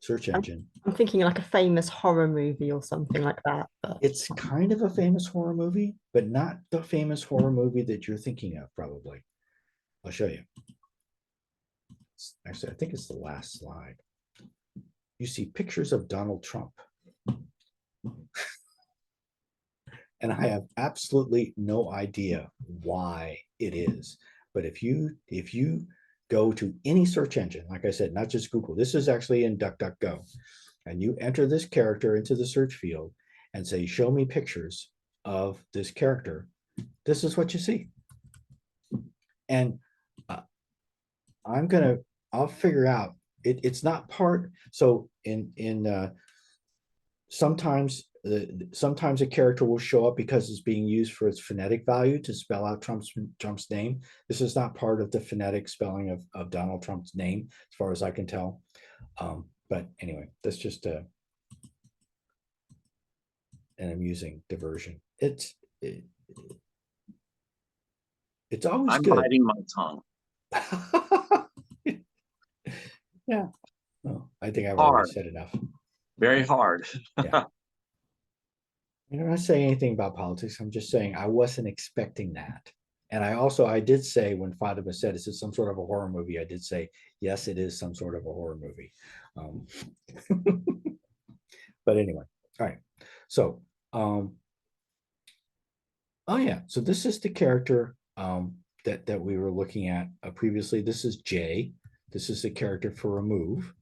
search engine. I'm thinking like a famous horror movie or something like that. But it's kind of a famous horror movie, but not the famous horror movie that you're thinking of, probably. I'll show you. Actually, I think it's the last slide. You see pictures of Donald Trump. And I have absolutely no idea why it is. But if you go to any search engine, like I said, not just Google. This is actually in DuckDuckGo. And you enter this character into the search field and say, show me pictures of this character. This is what you see. And I'll figure out, it's not part. So sometimes a character will show up because it's being used for its phonetic value to spell out Trump's name. This is not part of the phonetic spelling of Donald Trump's name, as far as I can tell. But anyway, that's just an amusing diversion. It's always I'm good. biting my tongue. Yeah. Oh, I think I've Hard. already said enough. Very hard. Yeah. I'm not saying anything about politics. I'm just saying I wasn't expecting that. And I did say, when Fatima said, is it some sort of a horror movie? I did say, yes, it is some sort of a horror movie. But anyway, all right. So, oh yeah. So this is the character that we were looking at previously. This is Jay. This is the character for remove.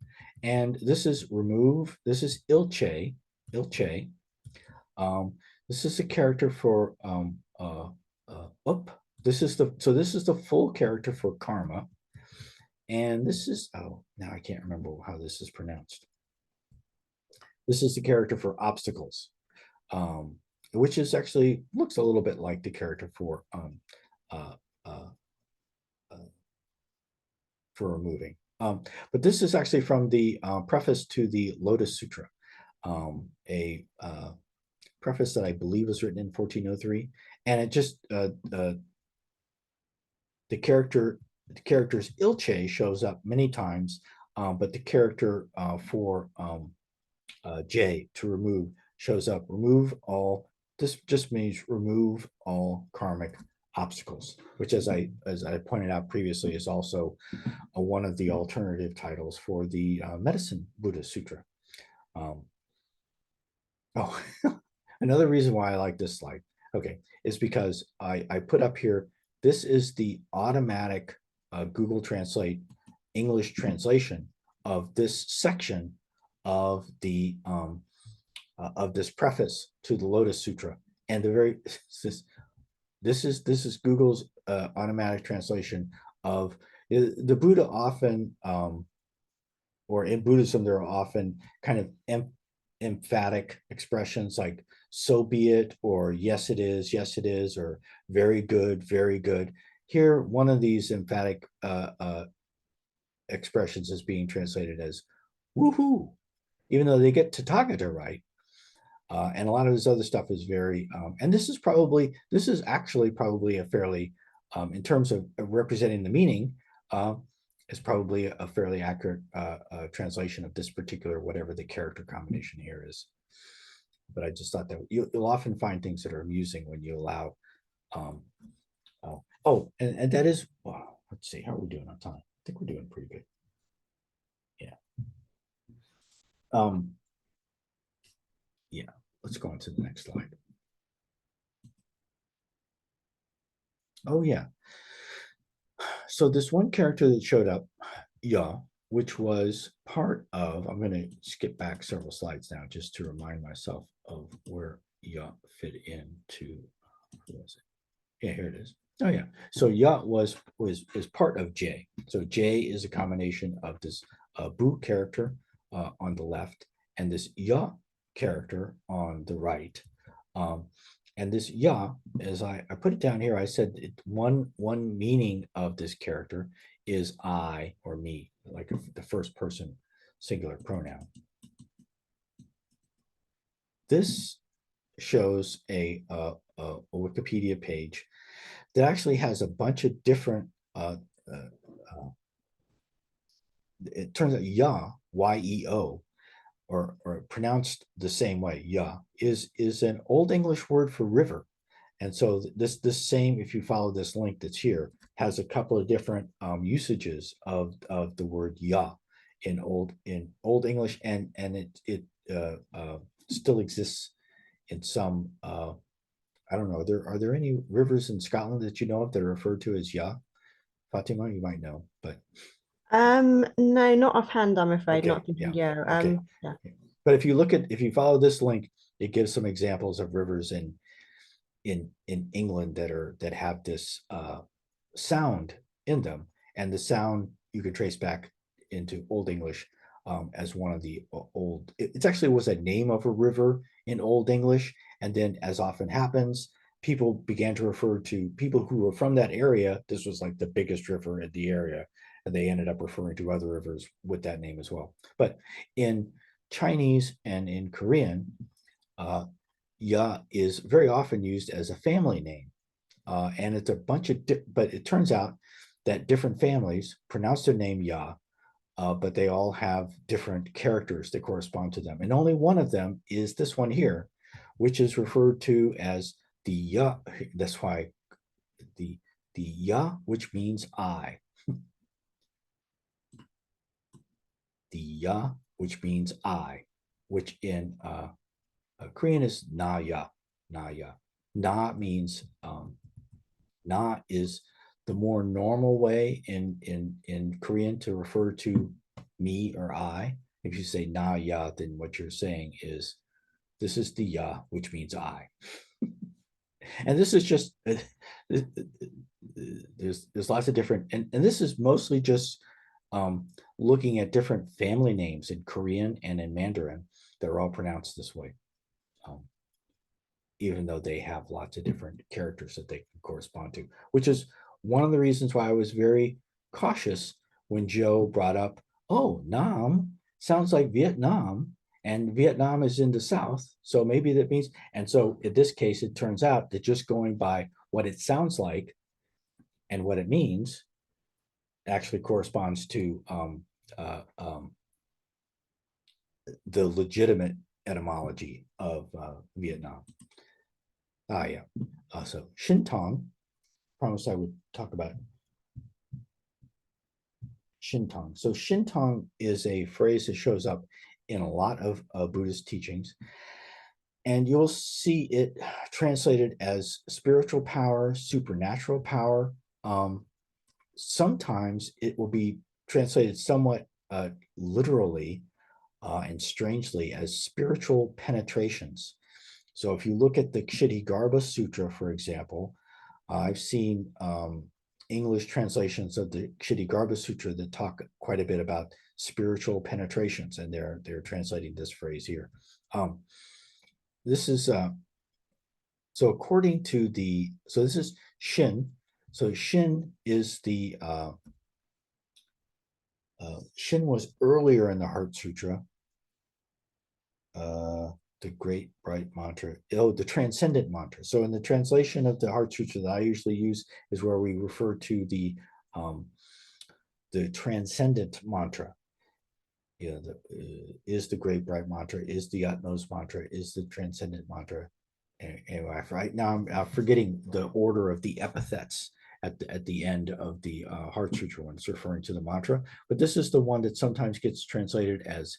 And this is remove. This is Ilche. This is a character for this is the full character for karma, and this is, oh, now I can't remember how this is pronounced. This is the character for obstacles, which is actually looks a little bit like the character for removing. But this is actually from the preface to the Lotus Sutra, a preface that I believe was written in 1403, and it just the character's Ilche shows up many times, but the character for J, to remove, shows up. Remove all. This just means remove all karmic obstacles, which, as I pointed out previously, is also one of the alternative titles for the Medicine Buddha Sutra. Another reason why I like this slide, okay, is because I put up here, this is the automatic Google Translate English translation of this section of the of this preface to the Lotus Sutra, and this is Google's automatic translation of the Buddha. Often, or in Buddhism, there are often kind of emphatic expressions like "so be it," or yes it is," or very good," Here, one of these emphatic expressions is being translated as "woohoo," even though they get Tathagata right. And a lot of this other stuff is very, and this is actually probably a fairly, in terms of representing the meaning, is probably a fairly accurate translation of this particular, whatever the character combination here is. But I just thought that you'll often find things that are amusing when you allow, and that is, well, let's see, how are we doing on time? I think we're doing pretty good. Yeah. Yeah, let's go on to the next slide. Oh yeah. So this one character that showed up, Ya, which was part of, I'm going to skip back several slides now just to remind myself of where Ya fit into, who was it? Yeah, here it is. Oh yeah. So Ya is part of J. So J is a combination of this Bu character on the left and this Ya character on the right. And this Ya, as I put it down here, I said one meaning of this character is I or me, like the first person singular pronoun. This shows a Wikipedia page that actually has a bunch of different, it turns out Ya, Y-E-O, or pronounced the same way, Ya, is an Old English word for river. And so this same, if you follow this link that's here, has a couple of different usages of the word Ya in Old English, and it still exists in some, I don't know, are there any rivers in Scotland that you know of that are referred to as Ya? Fatima, you might know, but but no, not offhand, I'm afraid. okay, Not thinking, yeah. okay. Yeah. But if you follow this link, it gives some examples of rivers in England that have this sound in them, and the sound you can trace back into Old English as one of the old. It actually was a name of a river in Old English, and then, as often happens, people began to refer to people who were from that area. This was like the biggest river in the area, and they ended up referring to other rivers with that name as well. But in Chinese and in Korean, Ya is very often used as a family name. And it's a bunch of, but it turns out that different families pronounce their name Ya, but they all have different characters that correspond to them. And only one of them is this one here, which is referred to as the Ya. That's why the Ya, which means I. The Ya, which means I, which in Korean is na ya, na ya. Na means na is the more normal way in Korean to refer to me or I. If you say na ya, then what you're saying is this is the ya, which means I. And this is just there's lots of different, and this is mostly just looking at different family names in Korean and in Mandarin that are all pronounced this way. Even though they have lots of different characters that they can correspond to, which is one of the reasons why I was very cautious when Joe brought up, oh, Nam sounds like Vietnam, and Vietnam is in the South. So maybe that means, and so in this case, it turns out that just going by what it sounds like and what it means actually corresponds to the legitimate etymology of Vietnam. Yeah. So Shintong, promised I would talk about Shintong. So Shintong is a phrase that shows up in a lot of Buddhist teachings, and you'll see it translated as spiritual power, supernatural power. Sometimes it will be translated somewhat literally and strangely as spiritual penetrations. So if you look at the Kshitigarbha Sutra, for example, I've seen English translations of the Kshitigarbha Sutra that talk quite a bit about spiritual penetrations, and they're translating this phrase here. This is so according to the, so this is Shin. So Shin is the Shin was earlier in the Heart Sutra. The great bright mantra, the transcendent mantra. So in the translation of the Heart Sutra that I usually use is where we refer to the transcendent mantra. Yeah, is the great bright mantra, is the utmost mantra, is the transcendent mantra. Anyway, right now I'm forgetting the order of the epithets at the end of the Heart Sutra when it's referring to the mantra, but this is the one that sometimes gets translated as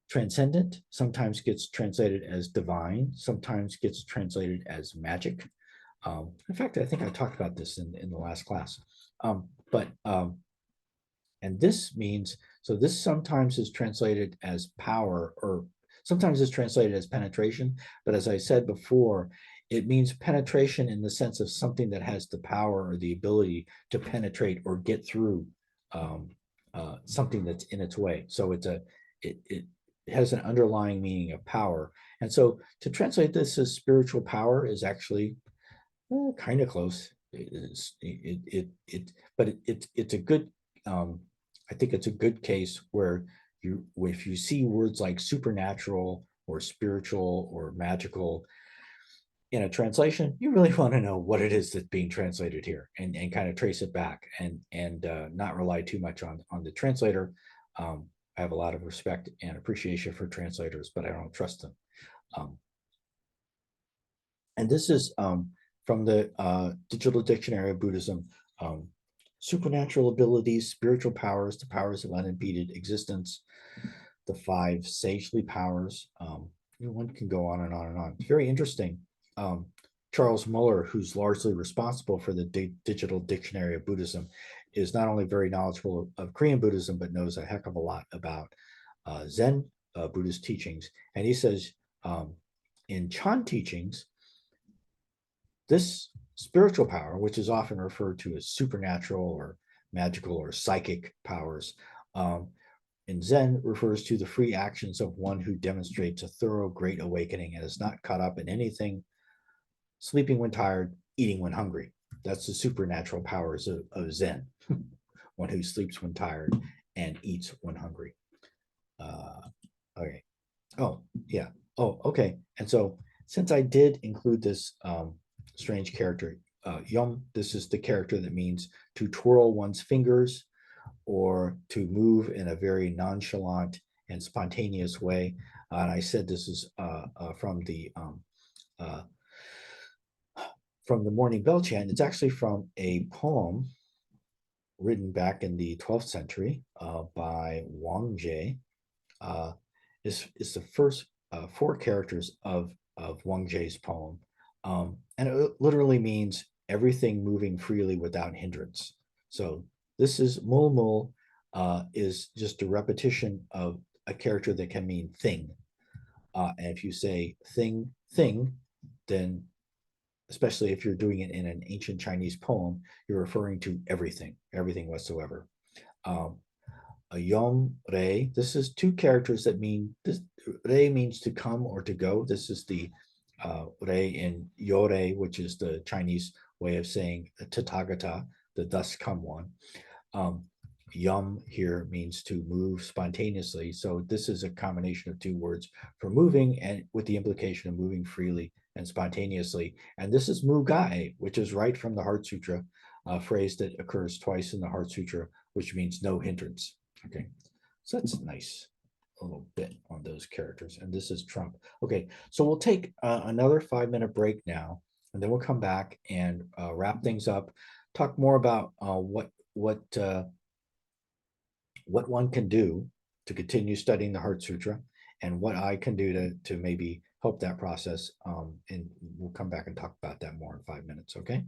transcendent, sometimes gets translated as divine, sometimes gets translated as magic. In fact, I think I talked about this in the last class. And this means, so this sometimes is translated as power, or sometimes it's translated as penetration, but as I said before, it means penetration in the sense of something that has the power or the ability to penetrate or get through something that's in its way. So it has an underlying meaning of power. And so to translate this as spiritual power is actually kind of close. But it's a good, I think it's a good case where if you see words like supernatural or spiritual or magical in a translation, you really want to know what it is that's being translated here and kind of trace it back and not rely too much on the translator. I have a lot of respect and appreciation for translators, but I don't trust them. And this is from the Digital Dictionary of Buddhism. Supernatural abilities, spiritual powers, the powers of unimpeded existence, the 5 sagely powers. One can go on and on and on. It's very interesting. Charles Muller, who's largely responsible for the Digital Dictionary of Buddhism, is not only very knowledgeable of Korean Buddhism, but knows a heck of a lot about Zen Buddhist teachings. And he says in Chan teachings, this spiritual power, which is often referred to as supernatural or magical or psychic powers, in Zen refers to the free actions of one who demonstrates a thorough great awakening and is not caught up in anything, sleeping when tired, eating when hungry. That's the supernatural powers of Zen. One who sleeps when tired and eats when hungry. Okay. Oh, yeah. Oh, okay. And so since I did include this strange character, Yum, this is the character that means to twirl one's fingers or to move in a very nonchalant and spontaneous way. And I said this is from the Morning Bell Chant. It's actually from a poem written back in the 12th century by Wang Jie. Is the first 4 characters of Wang Jie's poem. And it literally means everything moving freely without hindrance. So this is mul mul is just a repetition of a character that can mean thing. And if you say thing, then especially if you're doing it in an ancient Chinese poem, you're referring to everything whatsoever. A yom rei, this is 2 characters that mean, this rei means to come or to go. This is the rei in yore, which is the Chinese way of saying tathagata, the thus come one. Yum here means to move spontaneously. So this is a combination of 2 words for moving and with the implication of moving freely and spontaneously. And this is mu-gai, which is right from the Heart Sutra, a phrase that occurs twice in the Heart Sutra, which means no hindrance. Okay, so that's nice. A little bit on those characters. And this is Trump. Okay, so we'll take another 5-minute break now, and then we'll come back and wrap things up, talk more about what one can do to continue studying the Heart Sutra and what I can do to maybe help that process. And we'll come back and talk about that more in 5 minutes, okay?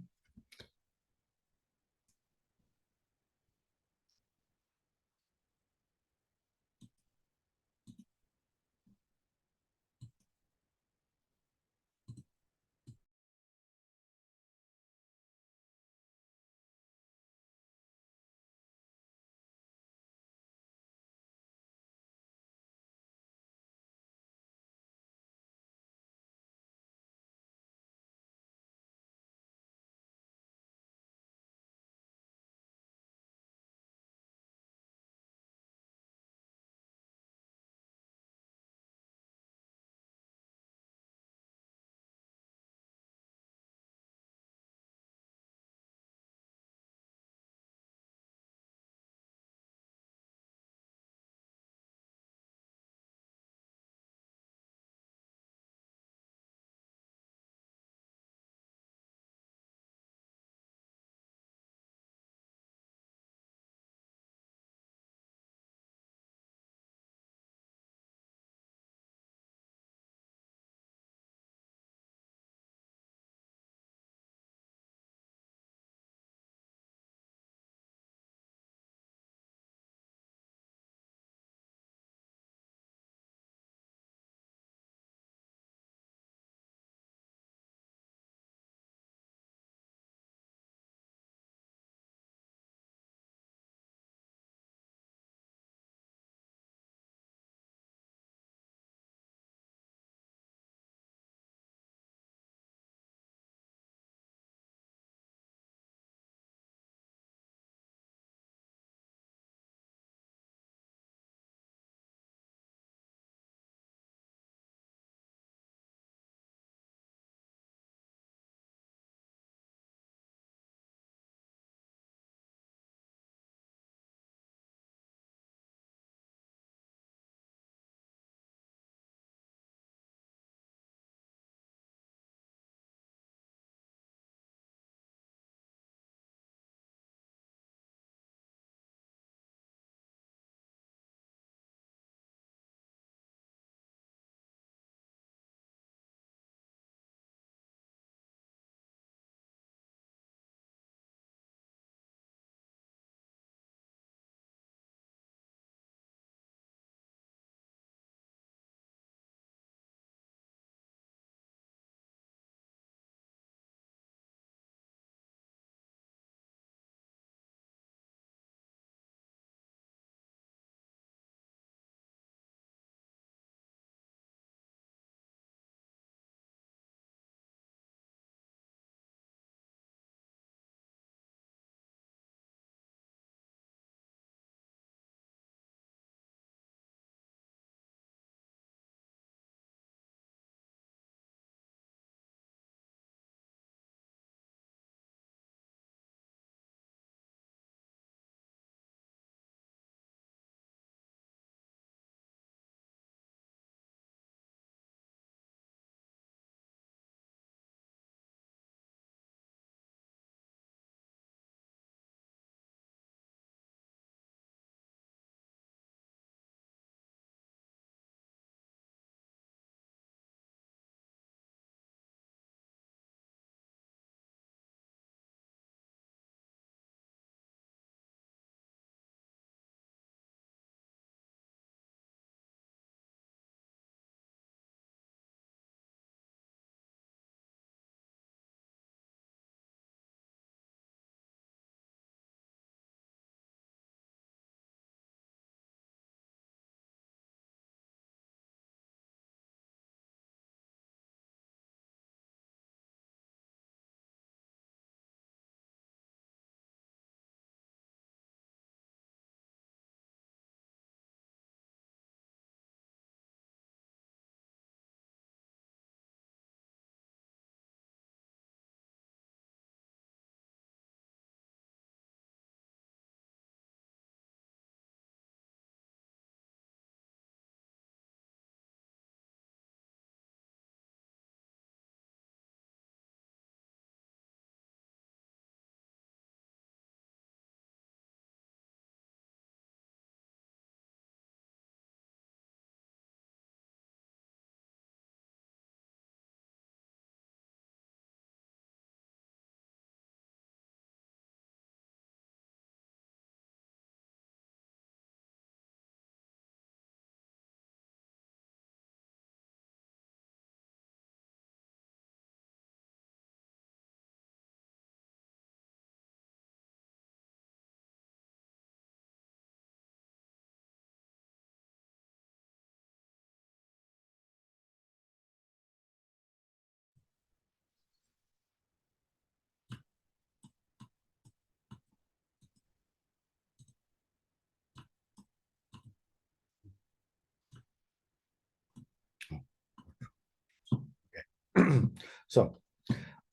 So,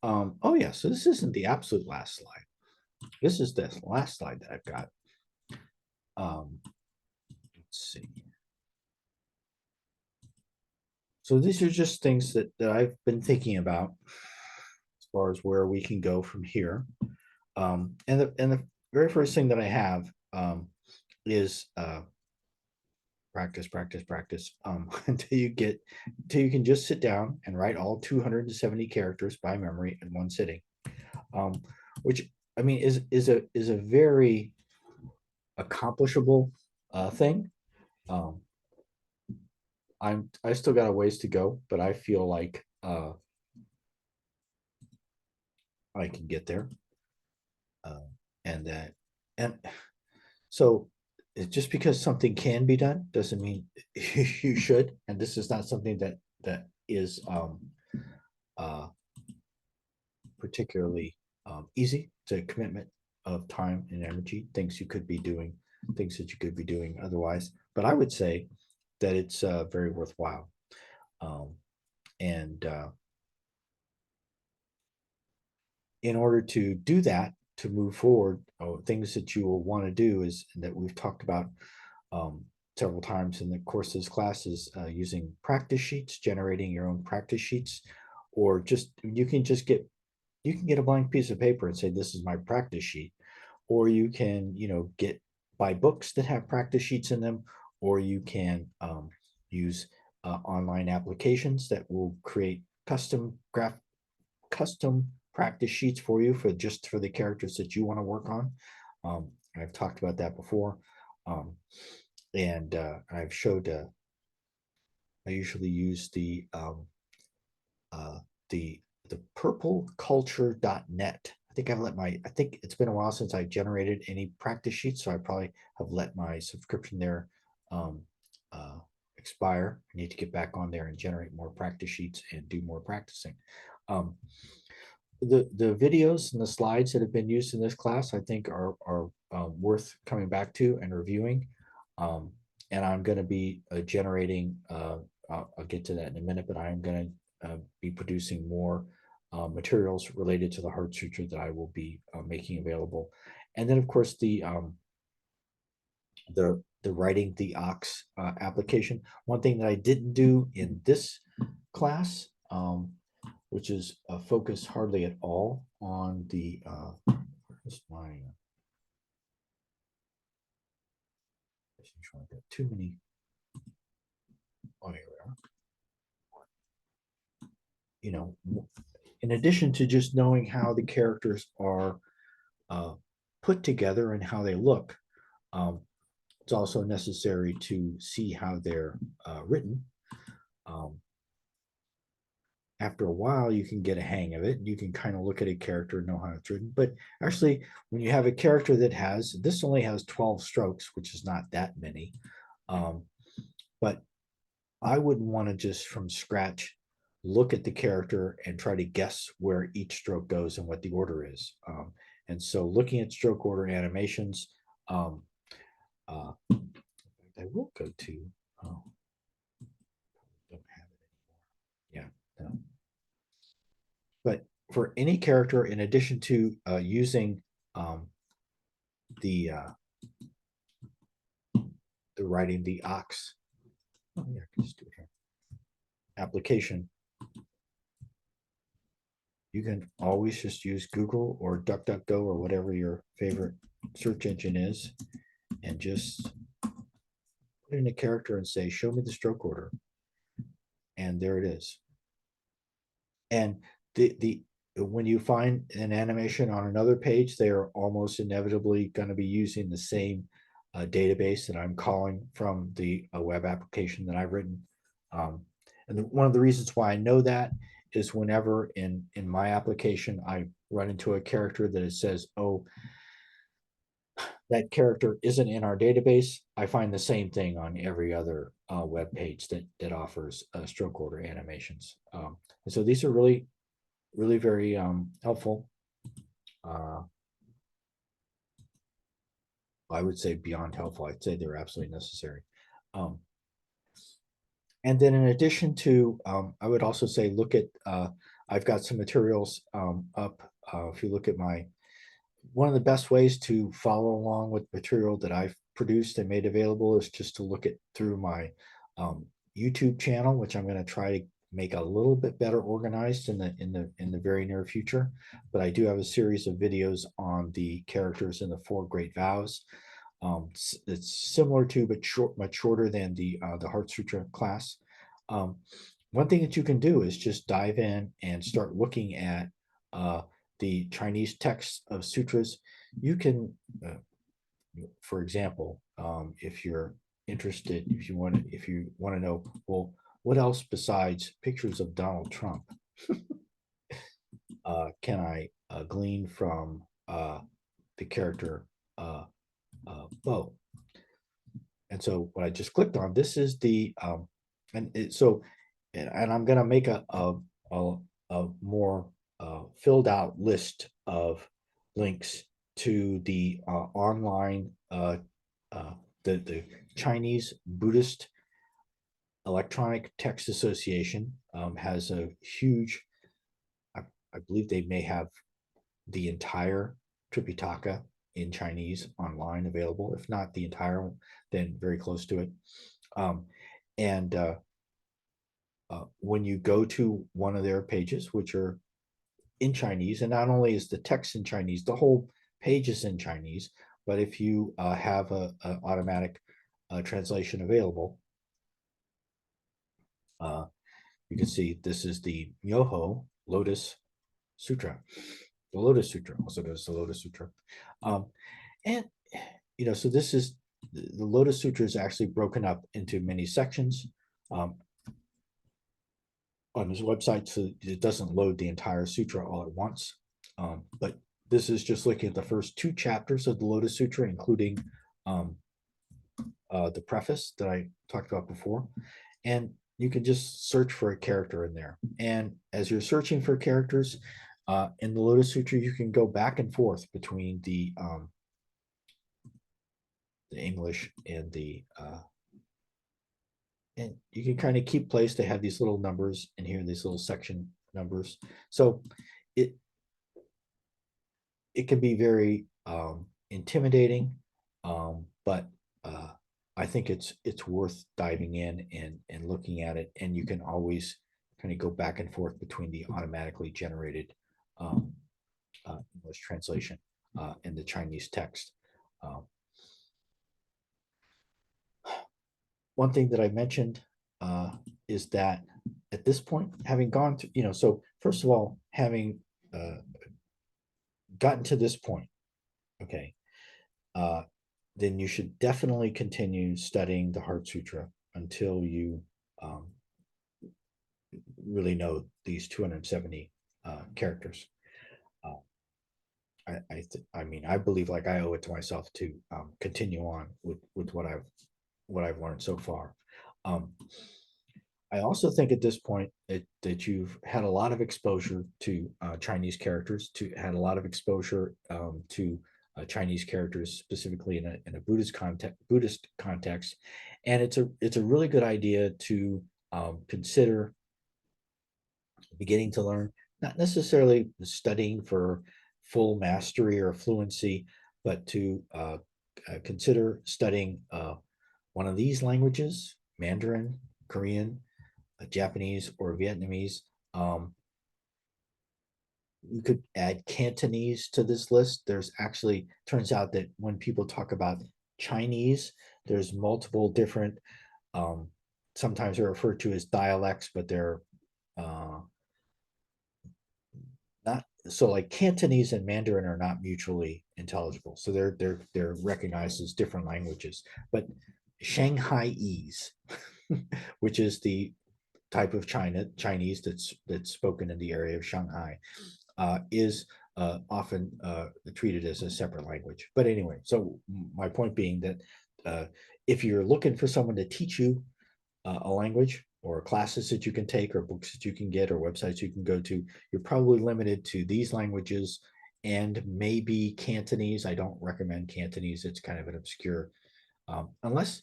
oh yeah, so this isn't the absolute last slide. This is the last slide that I've got. Let's see. So these are just things that I've been thinking about as far as where we can go from here. And the very first thing that I have is practice, practice, practice until you can just sit down and write all 270 characters by memory in one sitting, which I mean is a very accomplishable thing. I still got a ways to go, but I feel like I can get there. And so just because something can be done doesn't mean you should. And this is not something that is particularly easy. It's a commitment of time and energy, things that you could be doing otherwise. But I would say that it's very worthwhile. And in order to do that, to move forward, things that you will want to do is that we've talked about several times in the course of this class is using practice sheets, generating your own practice sheets, or just you can get a blank piece of paper and say, this is my practice sheet. Or you can, buy books that have practice sheets in them, or you can use online applications that will create custom practice sheets for you for the characters that you want to work on. I've talked about that before. And I've showed, I usually use the purpleculture.net. I think it's been a while since I generated any practice sheets, so I probably have let my subscription there expire. I need to get back on there and generate more practice sheets and do more practicing. The videos and the slides that have been used in this class, I think are worth coming back to and reviewing. And I'm going to be generating, I'll get to that in a minute, but I'm going to be producing more materials related to the Heart Sutra that I will be making available. And then, of course, the Writing the Ox application. One thing that I didn't do in this class, which is focused hardly at all on the where's my I've got too many. Oh, here we are. In addition to just knowing how the characters are put together and how they look, it's also necessary to see how they're written. After a while, you can get a hang of it. You can kind of look at a character and know how it's written. But actually, when you have a character this only has 12 strokes, which is not that many. But I wouldn't want to just from scratch look at the character and try to guess where each stroke goes and what the order is. And so looking at stroke order animations, I will go to, don't have it anymore. Yeah. No. But for any character, in addition to using the Writing the Ox, oh yeah, I can just do it here, application, you can always just use Google or DuckDuckGo or whatever your favorite search engine is, and just put in a character and say, show me the stroke order. And there it is. And when you find an animation on another page, they are almost inevitably going to be using the same database that I'm calling from the web application that I've written. And one of the reasons why I know that is whenever in my application I run into a character that it says, oh, that character isn't in our database, I find the same thing on every other web page that offers stroke order animations. And so these are really very helpful. I would say beyond helpful. I'd say they're absolutely necessary. And then in addition to, I would also say, look at, I've got some materials up. If you look at one of the best ways to follow along with material that I've produced and made available is just to look at through my YouTube channel, which I'm going to try to make a little bit better organized in the very near future. But I do have a series of videos on the characters in the four great vows. It's similar to, but much shorter than the Heart Sutra class. One thing that you can do is just dive in and start looking at the Chinese texts of sutras. You can, for example, if you're interested, if you want to know, well, what else besides pictures of Donald Trump can I glean from the character Bo? And so what I just clicked on, this is the and I'm going to make a more filled out list of links to the online the Chinese Buddhist Electronic Text Association has a huge, I believe they may have the entire Tripitaka in Chinese online available. If not the entire, then very close to it. And when you go to one of their pages, which are in Chinese, and not only is the text in Chinese, the whole page is in Chinese, but if you have a automatic translation available, you can see this is the Myoho Lotus Sutra. The Lotus Sutra, also known as the Lotus Sutra. And, so this is, the Lotus Sutra is actually broken up into many sections on his website, so it doesn't load the entire sutra all at once. But this is just looking at the first two chapters of the Lotus Sutra, including the preface that I talked about before. And you can just search for a character in there. And as you're searching for characters in the Lotus Sutra, you can go back and forth between the English and and you can kind of keep place. They have these little numbers in here, these little section numbers. So it can be very intimidating, but I think it's worth diving in and looking at it. And you can always kind of go back and forth between the automatically generated English translation and the Chinese text. One thing that I mentioned is that at this point, having gone to, so first of all, having gotten to this point, okay, then you should definitely continue studying the Heart Sutra until you really know these 270 characters. I mean, I believe, like, I owe it to myself to continue on with what I've learned so far. I also think at this point that you've had a lot of exposure to Chinese characters, had a lot of exposure to Chinese characters, specifically in a Buddhist context, and it's a really good idea to consider beginning to learn, not necessarily studying for full mastery or fluency, but to consider studying one of these languages: Mandarin, Korean, Japanese, or Vietnamese. You could add Cantonese to this list. There's actually, turns out that when people talk about Chinese, there's multiple different, sometimes they're referred to as dialects, but they're not, so like Cantonese and Mandarin are not mutually intelligible. So they're recognized as different languages. But Shanghaiese, which is the type of Chinese that's spoken in the area of Shanghai, is often treated as a separate language. But anyway, so my point being that if you're looking for someone to teach you a language, or classes that you can take, or books that you can get, or websites you can go to, you're probably limited to these languages and maybe Cantonese. I don't recommend Cantonese. It's kind of an obscure, unless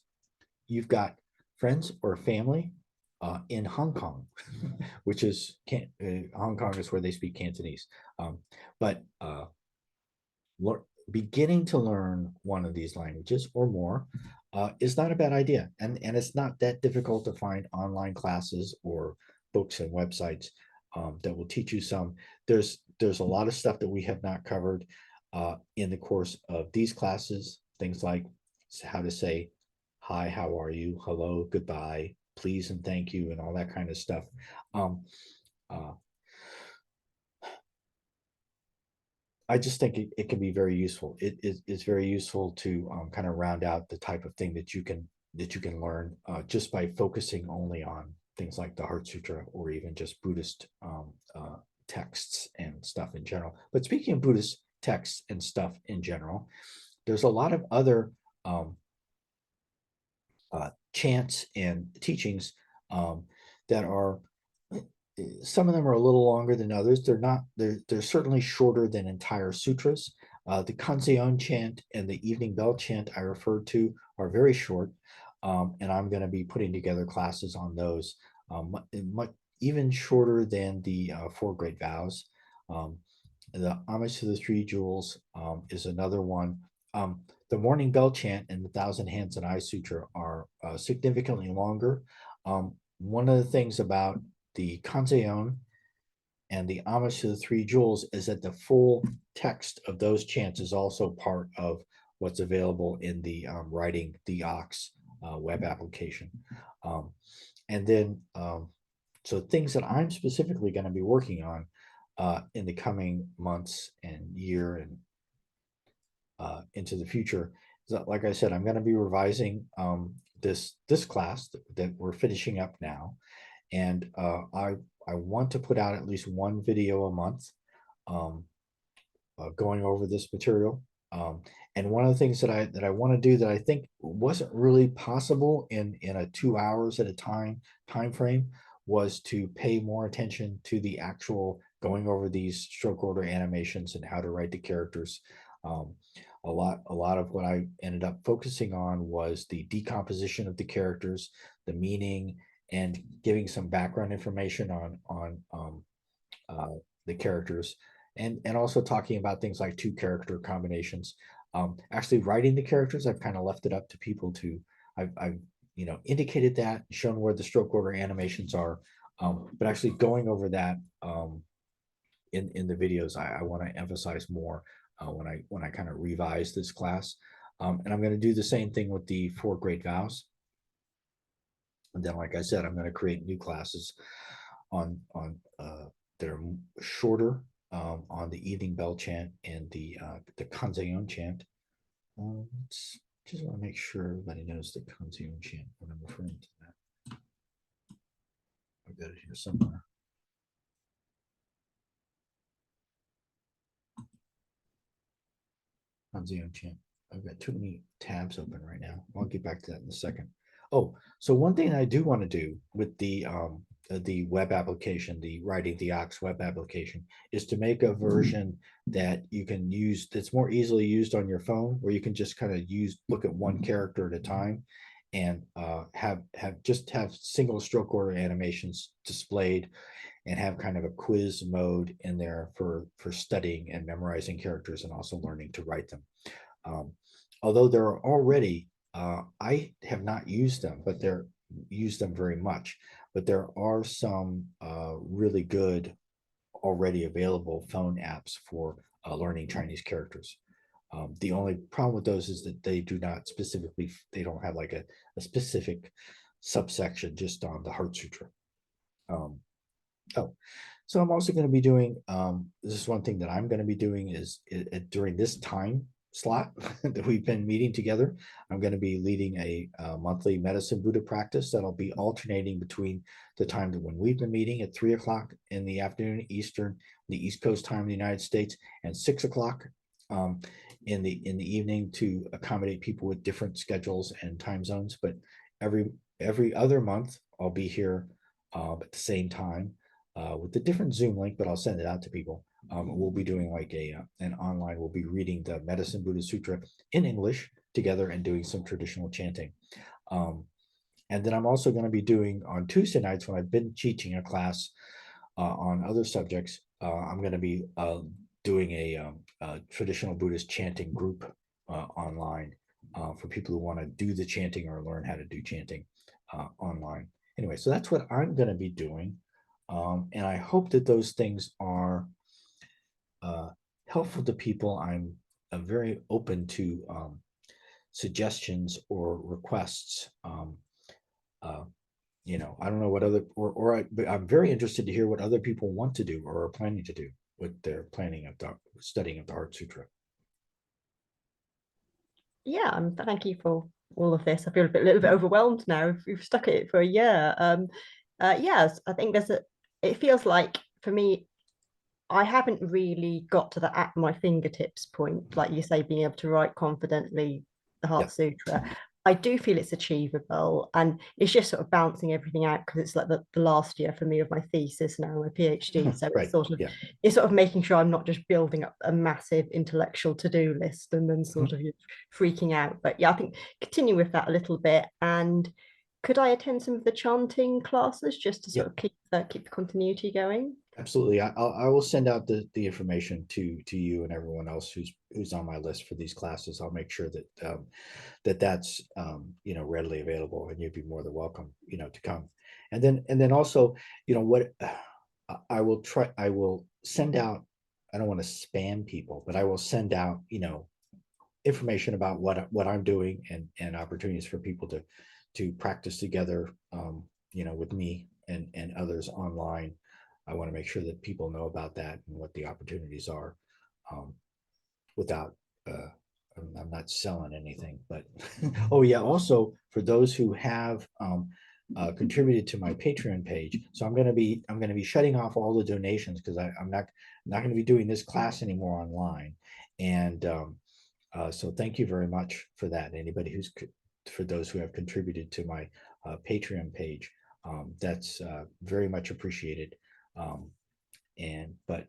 you've got friends or family in Hong Kong, which is Hong Kong is where they speak Cantonese. But beginning to learn one of these languages or more is not a bad idea, and it's not that difficult to find online classes or books and websites that will teach you some. There's a lot of stuff that we have not covered in the course of these classes. Things like how to say hi, how are you, hello, goodbye, please and thank you, and all that kind of stuff. I just think it can be very useful. It's very useful to kind of round out the type of thing that you can learn just by focusing only on things like the Heart Sutra or even just Buddhist texts and stuff in general. But speaking of Buddhist texts and stuff in general, there's a lot of other chants and teachings that are, some of them are a little longer than others. They're certainly shorter than entire sutras. The Kanzeon chant and the evening bell chant I referred to are very short, and I'm going to be putting together classes on those, even shorter than the Four Great Vows. The Homage to the Three Jewels is another one. The Morning Bell Chant and the Thousand Hands and Eyes Sutra are significantly longer. One of the things about the Kanzeon and the Homage to the Three Jewels is that the full text of those chants is also part of what's available in the Writing the Ox web application. And then, so things that I'm specifically going to be working on in the coming months and year and into the future. Like I said, I'm going to be revising this class that we're finishing up now, and I want to put out at least one video a month going over this material. And one of the things that I want to do that I think wasn't really possible in a 2 hours at a time frame was to pay more attention to the actual going over these stroke order animations and how to write the characters. A lot of what I ended up focusing on was the decomposition of the characters, the meaning, and giving some background information on the characters, and also talking about things like two character combinations. Actually writing the characters, I've kind of left it up to people to, I've indicated that, shown where the stroke order animations are, but actually going over that in the videos, I want to emphasize more when I kind of revise this class. And I'm going to do the same thing with the Four Great Vows. And then, like I said, I'm going to create new classes on that are shorter, on the evening bell chant and the Kanzeon chant. Just want to make sure everybody knows the Kanzeon chant when I'm referring to that. I've got it here somewhere. Kanzeon chant. I've got too many tabs open right now. I'll get back to that in a second. Oh, so one thing I do want to do with the web application, the Writing the Ox web application, is to make a version that you can use that's more easily used on your phone, where you can just kind of look at one character at a time, and have single stroke order animations displayed, and have kind of a quiz mode in there for studying and memorizing characters and also learning to write them. Although there are already, I have not used them, but they're used them very much. But there are some really good already available phone apps for learning Chinese characters. The only problem with those is that they do not specifically, they don't have like a specific subsection just on the Heart Sutra. So I'm also going to be doing, this is one thing that I'm going to be doing is during this time slot that we've been meeting together, I'm going to be leading a monthly medicine Buddha practice that'll be alternating between the time that when we've been meeting at 3 o'clock in the afternoon Eastern, the East Coast time in the United States, and 6 o'clock in the evening, to accommodate people with different schedules and time zones. But every other month I'll be here at the same time with a different Zoom link, but I'll send it out to people. We'll be doing like an online, we'll be reading the Medicine Buddha Sutra in English together and doing some traditional chanting. And then I'm also going to be doing on Tuesday nights when I've been teaching a class on other subjects. I'm going to be doing a traditional Buddhist chanting group online for people who want to do the chanting or learn how to do chanting online. Anyway, so that's what I'm going to be doing. And I hope that those things are helpful to people. I'm very open to suggestions or requests. You know, I don't know what other, but I'm very interested to hear what other people want to do or are planning to do with their planning of the studying of the Heart Sutra. Yeah, thank you for all of this. I feel a little bit overwhelmed now. We've stuck at it for a year. Yes, I think it feels like for me, I haven't really got to the at my fingertips point, like you say, being able to write confidently the Heart Sutra. I do feel it's achievable, and it's just sort of bouncing everything out because it's like the last year for me of my thesis now, my PhD. So Right. It's sort of making sure I'm not just building up a massive intellectual to-do list and then sort of freaking out. But yeah, I think continue with that a little bit. And could I attend some of the chanting classes just to sort of keep the continuity going? Absolutely. I will send out the information to you and everyone else who's on my list for these classes. I'll make sure that that's you know, readily available, and you'd be more than welcome, you know, to come. And then also, you know, what I will send out, I don't want to spam people, but I will send out, you know, information about what I'm doing and opportunities for people to practice together, you know, with me and others online. I want to make sure that people know about that and what the opportunities are, without I'm not selling anything, but oh yeah, also for those who have contributed to my Patreon page. So I'm going to be shutting off all the donations because I'm not going to be doing this class anymore online. And so thank you very much for that. Anybody for those who have contributed to my Patreon page, that's very much appreciated. But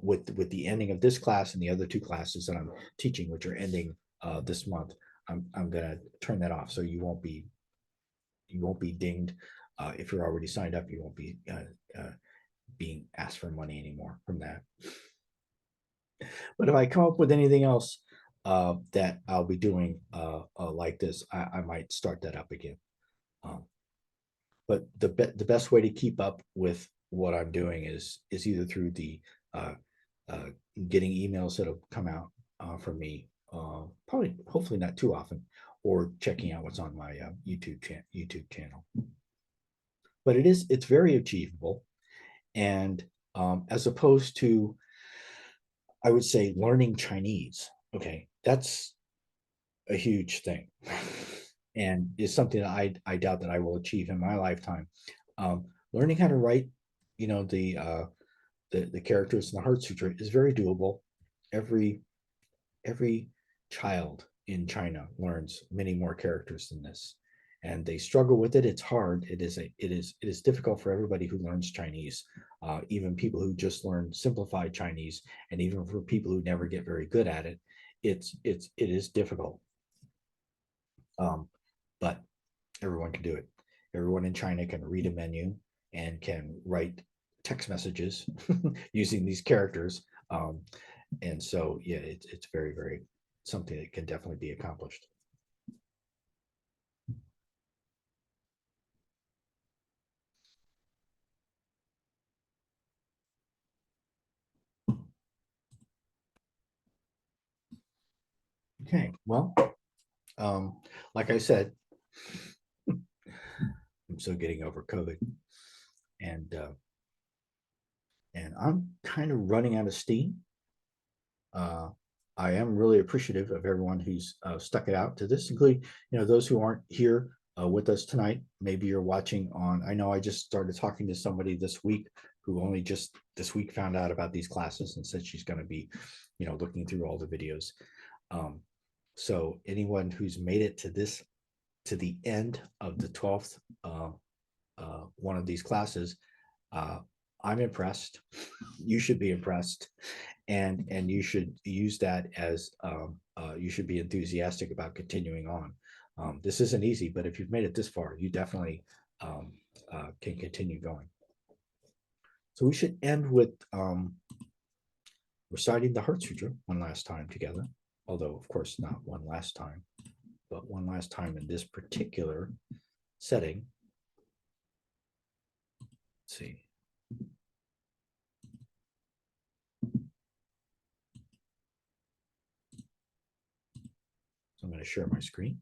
with the ending of this class and the other two classes that I'm teaching, which are ending this month, I'm gonna turn that off. So you won't be dinged if you're already signed up. You won't be being asked for money anymore from that. But if I come up with anything else that I'll be doing like this, I might start that up again. But the best way to keep up with what I'm doing is either through the getting emails that'll come out from me, probably hopefully not too often, or checking out what's on my YouTube channel. But it's very achievable, and as opposed to, I would say, learning Chinese. Okay, that's a huge thing, and is something that I doubt that I will achieve in my lifetime. Learning how to write, you know, the characters in the Heart Sutra is very doable. Every child in China learns many more characters than this, and they struggle with it. It's hard. It is difficult for everybody who learns Chinese, even people who just learn simplified Chinese, and even for people who never get very good at it, it is difficult. But everyone can do it. Everyone in China can read a menu and can write text messages using these characters. And so, yeah, it's very, very something that can definitely be accomplished. Okay, well, like I said, I'm still getting over COVID, and I'm kind of running out of steam. I am really appreciative of everyone who's stuck it out to this, including, you know, those who aren't here with us tonight. Maybe you're watching on, I know I just started talking to somebody this week who only just this week found out about these classes and said she's going to be, you know, looking through all the videos. So anyone who's made it to the end of the 12th one of these classes, I'm impressed. You should be impressed, and you should use that as you should be enthusiastic about continuing on. This isn't easy, but if you've made it this far, you definitely can continue going. So we should end with reciting the Heart Sutra one last time together, although of course not one last time, but one last time in this particular setting. Let's see. So I'm going to share my screen.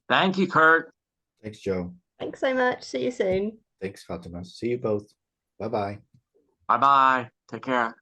Thank you, Kurt. Thanks, Joe. Thanks so much. See you soon. Thanks, Fatima. See you both. Bye-bye. Bye-bye. Take care.